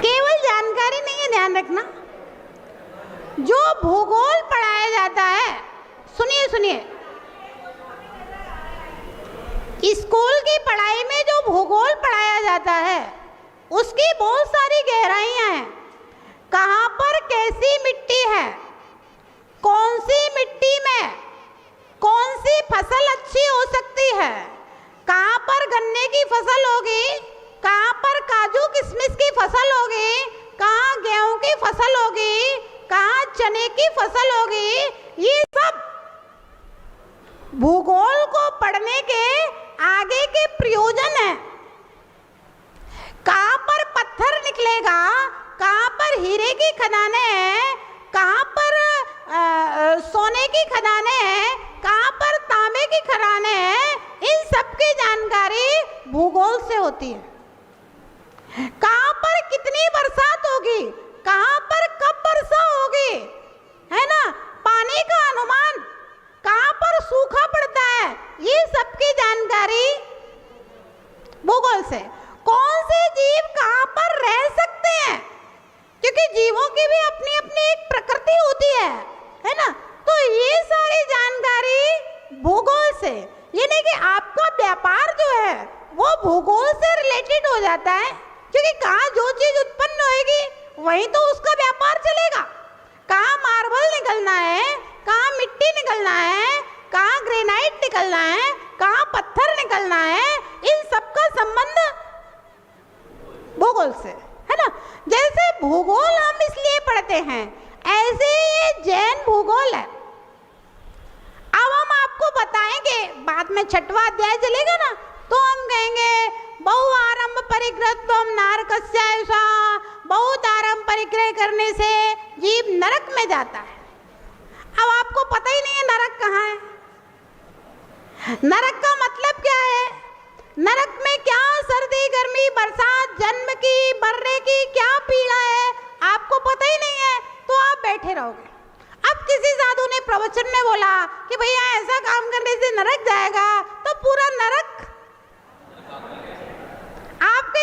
केवल जानकारी नहीं है, ध्यान रखना। जो भूगोल पढ़ाया जाता है, सुनिए सुनिए, स्कूल की पढ़ाई में जो भूगोल पढ़ाया जाता है, उसकी बहुत सारी गहराइयां हैं। कहाँ पर कैसी मिट्टी है, कौन सी मिट्टी में कौन सी फसल अच्छी हो सकती है, कहाँ पर गन्ने की फसल होगी, कहाँ पर काजू किशमिश की फसल होगी, कहाँ गेहूं की फसल होगी, कहाँ चने की फसल होगी, ये सब भूगोल को पढ़ने के आगे के प्रयोजन है। कहाँ पर पत्थर निकलेगा, कहाँ पर हीरे की खदानें हैं, कहाँ पर सोने की खदानें हैं, कहाँ पर तांबे की खदानें हैं, इन सब की जानकारी भूगोल से होती है। कहाँ पर कितनी बरसात होगी, कहाँ पर कब वर्षा होगी, है ना, पानी का अनुमान, कहाँ पर सूखा पड़ता है, ये सब की जानकारी भूगोल से। कौन से जीव कहाँ पर रह सकते हैं, क्योंकि जीवों की भी अपनी अपनी एक प्रकृति होती है ना, तो ये सारी जानकारी भूगोल से। ये नहीं कि आपका व्यापार जो है वो भूगोल से रिलेटेड हो जाता है, क्योंकि कहाँ जो चीज उत्पन्न होएगी वहीं तो उसका व्यापार चलेगा। कहाँ मार्बल निकलना है, कहाँ मिट्टी निकलना है, कहाँ ग्रेनाइट निकलना है, कहाँ पत्थर निकलना है, इन सब का संबंध भूगोल से है ना। जैसे भूगोल हम इसलिए पढ़ते हैं, ऐसे ये जैन भूगोल है। अब हम आपको बताएंगे, बाद में 6वां अध्याय चलेगा ना, तो हम कहेंगे बहु आरंभ परिग्रहत्वम नारकस्यायुषा, बहुत आरंभ परिग्रह करने से जीव नरक में जाता है। अब आपको पता ही नहीं है नरक कहाँ है। नरक का मतलब क्या है, नरक में क्या सर्दी गर्मी बरसात जन्म की मरने की क्या पीड़ा है, आपको पता ही नहीं है, तो आप बैठे रहोगे। अब किसी साधु ने प्रवचन में बोला कि भैया ऐसा काम करने से नरक जाएगा, तो पूरा नरक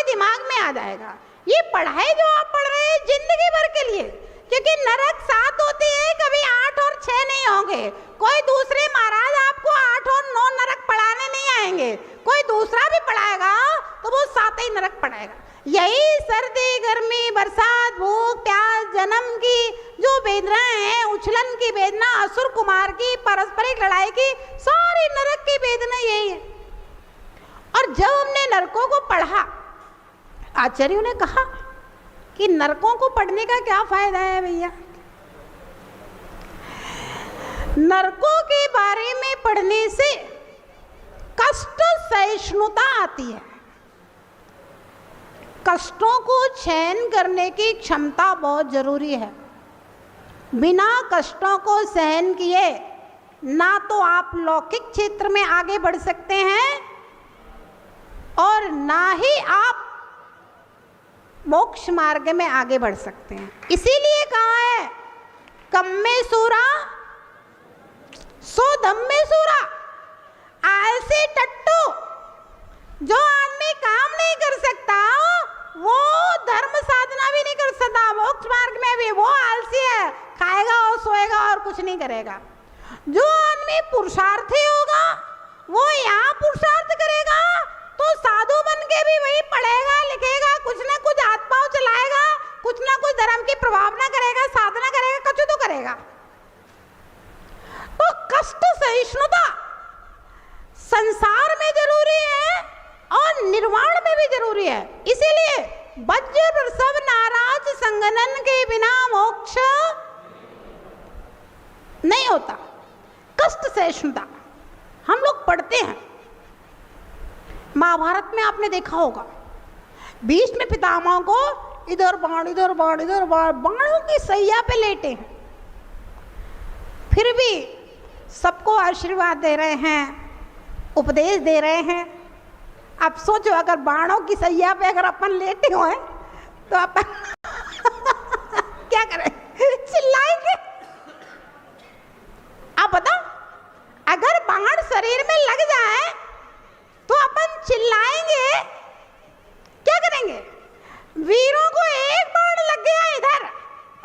दिमाग में आ जाएगा। ये पढ़ाई जो आप पढ़ रहे हैं जिंदगी भर के लिए, क्योंकि नरक 7 होते हैं, कभी 8 और 6 नहीं होंगे। कोई दूसरे महाराज आपको 8 और 9 नरक पढ़ाने नहीं आएंगे, कोई दूसरा भी पढ़ाएगा तो वो 7 ही नरक पढ़ाएगा। यही सर्दी, गर्मी, बरसात, भूख, प्यास, जन्म की जो वेदनाएं हैं, उछलन की वेदना, असुर कुमार की, पारस्परिक लड़ाई की, सारी नरक की वेदना यही है। और जब हमने नरकों को पढ़ा, आचार्यों ने कहा कि नरकों को पढ़ने का क्या फायदा है भैया। नरकों के बारे में पढ़ने से कष्ट सहिष्णुता आती है। कष्टों को सहन करने की क्षमता बहुत जरूरी है। बिना कष्टों को सहन किए ना तो आप लौकिक क्षेत्र में आगे बढ़ सकते हैं और ना ही आप मोक्ष मार्ग में आगे बढ़ सकते हैं। इसीलिए कहा है कम में सूरा सो दम में सूरा। आलसी टट्टू जो आदमी काम नहीं कर सकता वो धर्म साधना भी नहीं कर सकता, मोक्ष मार्ग में भी वो आलसी है, खाएगा और सोएगा और कुछ नहीं करेगा। जो आदमी पुरुषार्थी होगा वो यहाँ पुरुषार्थ करेगा तो साधु बन के भी वही पढ़ेगा, लिखेगा, कुछ ना कुछ हाथ पांव चलाएगा, कुछ ना कुछ धर्म की प्रभावना करेगा, साधना करेगा, कुछ तो करेगा। तो कष्ट सहिष्णुता संसार में जरूरी है और निर्वाण में भी जरूरी है। इसीलिए वज्र सब नाराज संगनन के बिना मोक्ष नहीं होता। कष्ट सहिष्णुता हम लोग पढ़ते हैं, महाभारत में आपने देखा होगा, बीच में पितामह को इधर बाण इधर बाण इधर बाण, बाणों की सैया पे लेटे हैं, फिर भी सबको आशीर्वाद दे रहे हैं, उपदेश दे रहे हैं। अब सोचो अगर बाणों की सैया पे अगर अपन लेटे हुए तो अपन क्या करें, चिल्लाएंगे। आप बताओ अगर बाण शरीर में लग जाए तो अपन चिल्लाएंगे, क्या करेंगे। वीरों को एक बाण लग गया इधर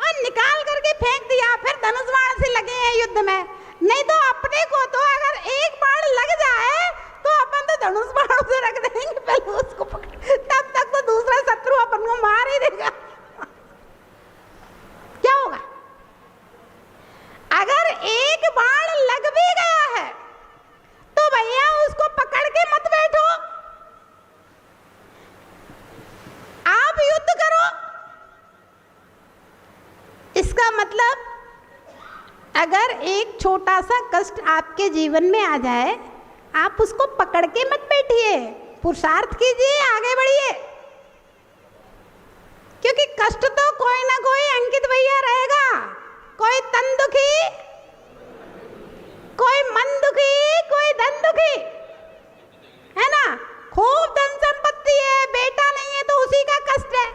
और निकाल करके फेंक दिया, फिर धनुष बाण से लगे हैं युद्ध में। नहीं तो अपने को तो अगर एक बाण लग जाए तो अपन तो धनुष बाण से रख देंगे, पहले उसको पकड़, तब तक तो दूसरा शत्रु अपन को मार ही देगा। क्या होगा अगर एक बाण लग भी गया है तो भैया उसको पकड़ के मत बैठो, आप युद्ध करो। इसका मतलब अगर एक छोटा सा कष्ट आपके जीवन में आ जाए, आप उसको पकड़ के मत बैठिए, पुरुषार्थ कीजिए, आगे बढ़िए। क्योंकि कष्ट तो कोई ना कोई अंकित भैया रहेगा, कोई तन दुखी, कोई मन दुखी, कोई धन दुखी, है ना। खूब धन संपत्ति है, बेटा नहीं है तो उसी का कष्ट है।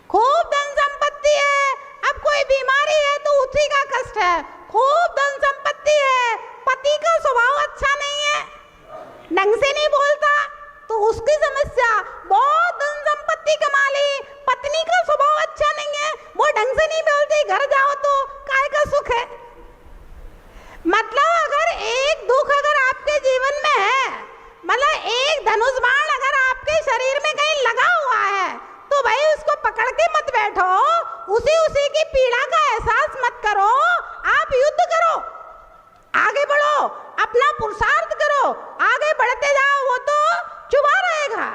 खूब धन संपत्ति है, अब कोई बीमारी है तो उसी का कष्ट है। खूब धन संपत्ति है, पति का स्वभाव अच्छा नहीं है, ढंग से नहीं बोलता तो उसकी समस्या। बहुत धन संपत्ति कमा ली, पत्नी का स्वभाव अच्छा नहीं है, वो ढंग से नहीं बोलती, घर जाओ तो काय का सुख है। मतलब अगर एक दुख अगर आपके जीवन में है, मतलब एक धनुष बाण अगर आपके शरीर में कहीं लगा हुआ है तो भाई उसको पकड़ के मत बैठो, उसी की पीड़ा का एहसास मत करो, आप युद्ध करो, आगे बढ़ो, अपना पुरुषार्थ करो, आगे बढ़ते जाओ। वो तो चुभा रहेगा,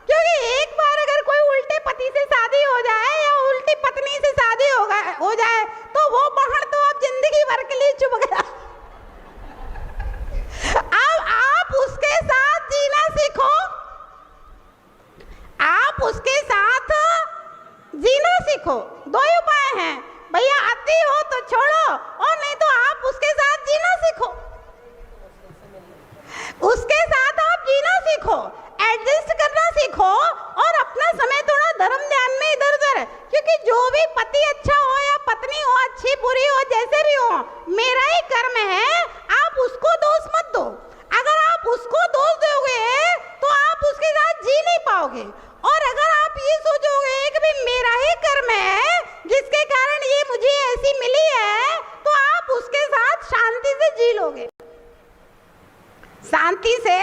क्योंकि एक बार अगर कोई उल्टे पति से शादी हो जाए या उल्टी पत्नी से शादी हो जाए तो वो बाण तो अब जिंदगी भर के लिए चुभ गया। अब आप उसके साथ जीना सीखो, आप उसके साथ जीना सीखो। दो ही उपाय हैं भैया, अति हो तो छोड़ो और नहीं तो आप उसके साथ जीना सीखो, उसके साथ आप जीना सीखो, एडजस्ट करना सीखो और अपना समय थोड़ा धर्म ध्यान में इधर उधर। क्योंकि जो भी पति अच्छा हो या पत्नी हो, अच्छी बुरी हो, जैसे भी हो, मेरा ही कर्म है, आप उसको दोष मत दो। अगर आप उसको दोष दोगे तो आप उसके साथ जी नहीं पाओगे, और अगर आप शांति से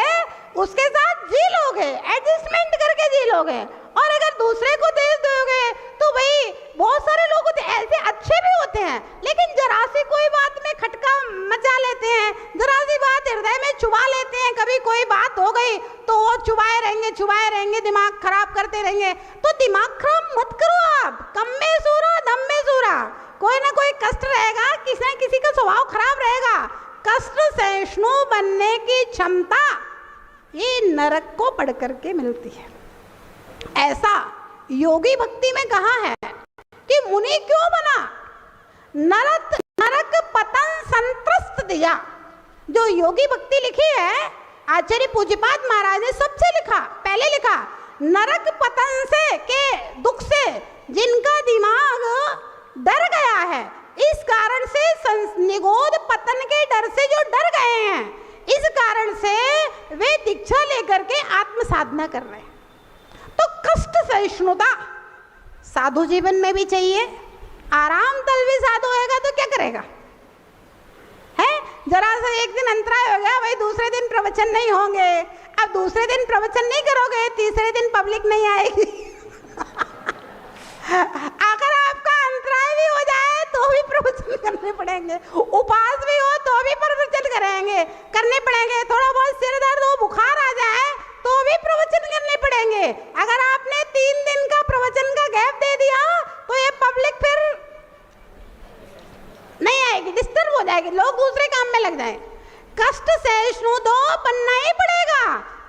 उसके साथ जी लोगे, एडजस्टमेंट करके जी लोगे। और अगर दूसरे को दे दोगे तो भाई बहुत सारे लोग होते हैं ऐसे अच्छे भी होते हैं, लेकिन जरा सी कोई बात में खटका मचा लेते हैं, जरा सी बात हृदय में चुभा लेते हैं। कभी कोई बात हो गई तो वो चुभाए रहेंगे, दिमाग खराब करते रहेंगे। तो दिमाग खराब मत करो आप, कम में सूरा दम में सूरा। कोई ना कोई कष्ट रहेगा, किसी न किसी का स्वभाव खराब रहेगा। कष्ट सहिष्णु बनने की क्षमता ये नरक को पढ़ करके मिलती है। ऐसा योगी भक्ति में कहा है कि मुनि क्यों बना, नरक पतन संत्रस्त दिया। जो योगी भक्ति लिखी है आचार्य पूज्यपाद महाराज ने सबसे पहले लिखा नरक पतन से के दुख से जिनका दिमाग डर गया है, इस कारण से निगोद पतन के डर से जो डर गए हैं, इस कारण से वे दीक्षा लेकर के आत्म साधना कर रहे हैं। तो कष्ट सहिष्णुता साधु जीवन में भी चाहिए। आराम तलवी साधु होएगा तो क्या करेगा, है जरा सा एक दिन अंतराय हो गया भाई, दूसरे दिन प्रवचन नहीं होंगे। अब दूसरे दिन प्रवचन नहीं करोगे, तीसरे दिन पब्लिक नहीं आएगी। अगर आपका अंतराय भी हो जाए तो भी प्रवचन करने पड़ेंगे, उपवास भी हो तो भी प्रवचन करने पड़ेंगे। थोड़ा बहुत सिर दर्द हो, बुखार आ जाए तो भी प्रवचन करने पड़ेंगे। अगर आपने 3 दिन का प्रवचन का गैप दे दिया तो ये पब्लिक फिर नहीं आएगी, डिस्टर्ब हो जाएगी, लोग दूसरे काम में लग जाए। कष्ट सहिष्णु तो बनना ही पड़ेगा।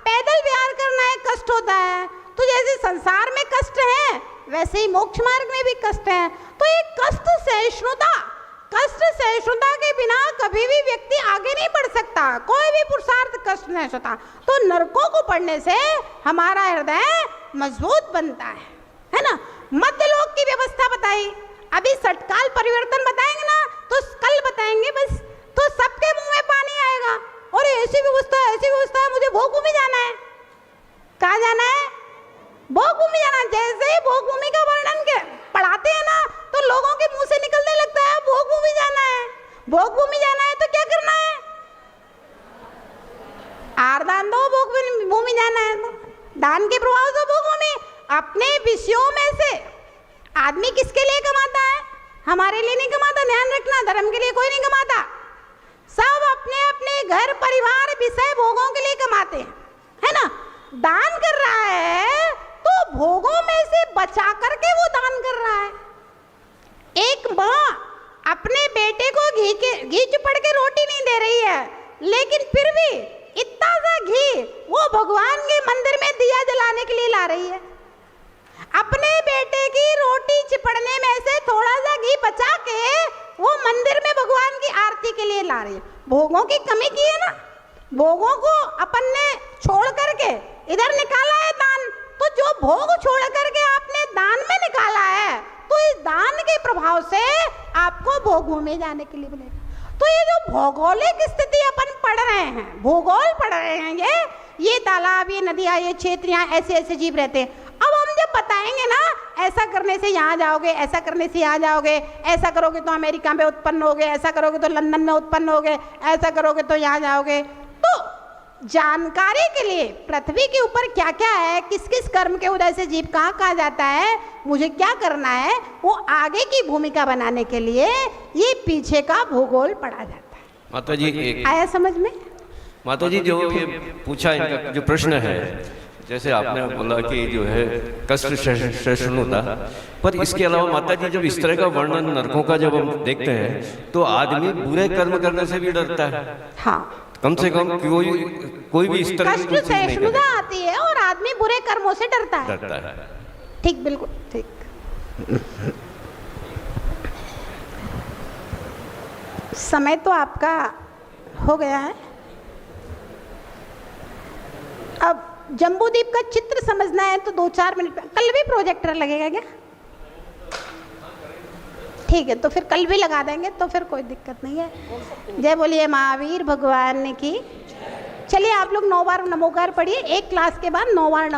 पैदल विहार करना एक कष्ट होता है, तो जैसे संसार में कष्ट है वैसे ही मोक्ष मार्ग में भी कष्ट है। तो ये कष्ट सहिष्णुता के बिना कभी भी व्यक्ति आगे नहीं बढ़ सकता, कोई भी पुरुषार्थ कष्ट नहीं होता। तो नरकों को पढ़ने से हमारा हृदय मजबूत बनता है ना। मध्यलोक की व्यवस्था बताई, अभी षटकाल परिवर्तन बताएंगे ना तो कल बताएंगे बस, तो सबके मुंह में पानी आएगा। और ऐसी व्यवस्था है, मुझे भोगभूमि जाना है। कहाँ जाना है? भोगभूमि जाना। जैसे ही भोगभूमि का वर्णन के पढ़ाते हैं ना तो लोगों के मुंह से निकलने लगता है भोगभूमि जाना है। भोगभूमि जाना है तो क्या करना है? आरदान दो, भोगभूमि जाना है तो दान के प्रभाव से भोगभूमि। अपने विषयों में से आदमी किसके लिए कमाता है? हमारे लिए नहीं कमाता, ध्यान रखना, धर्म के लिए कोई नहीं कमाता। सब अपने अपने घर परिवार विषय भोगों के लिए कमाते हैं, है ना। दान कर रहा है तो भोगों में से बचा करके वो दान कर रहा है। एक माँ अपने बेटे को घी चुपड़ के रोटी नहीं दे रही है, लेकिन फिर भी इतना सा घी वो भगवान के मंदिर में दिया जलाने के लिए ला रही है। अपने बेटे की रोटी चिपड़ने में से थोड़ा सा घी बचा के वो मंदिर में भगवान की आरती के लिए ला रही है। भोगों की कमी की है ना, भोगों को अपन ने छोड़ करके इधर निकाला है दान। तो जो भोग छोड़ करके आपने दान में निकाला है, तो इस दान के प्रभाव से आपको भोगों में जाने के लिए मिलेगा। तो ये जो भौगोलिक स्थिति अपन पढ़ रहे हैं, भूगोल पढ़ रहे हैं, ये तालाब, ये नदियाँ, ये क्षेत्र, यहाँ ऐसे ऐसे जीव रहते हैं। अब हम जब बताएंगे ना ऐसा करने से यहाँ जाओगे, ऐसा करने से यहाँ जाओगे, ऐसा करोगे तो अमेरिका में उत्पन्न होगे, ऐसा करोगे तो लंदन में उत्पन्न होगे, ऐसा करोगे तो यहाँ जाओगे। तो जानकारी के लिए पृथ्वी के ऊपर क्या क्या है, किस किस कर्म के उदय से जीव कहाँ कहाँ जाता है, मुझे क्या करना है, वो आगे की भूमिका बनाने के लिए ये पीछे का भूगोल पढ़ा जाता है। माता जी आया समझ में? माता जी जो ये पूछा, इनका जो प्रश्न है, जैसे आपने बोला कि जो है कष्ट सहिष्णुता, पर इसके अलावा माता जी जब इस तरह का वर्णन नरकों का जब हम देखते हैं तो आदमी बुरे कर्म करने से भी डरता है। हाँ, कम से कम कोई भी इस तरह की कष्ट सहिष्णुता आती है और आदमी बुरे कर्मों से डरता है। ठीक, बिल्कुल ठीक। समय तो आपका हो गया है। अब जम्बूद्वीप का चित्र समझना है तो 2-4 मिनट। कल भी प्रोजेक्टर लगेगा क्या? ठीक है, तो फिर कल भी लगा देंगे, तो फिर कोई दिक्कत नहीं है। जय बोलिए महावीर भगवान की। चलिए आप लोग 9 बार नमोकार पढ़िए, एक क्लास के बाद 9 बार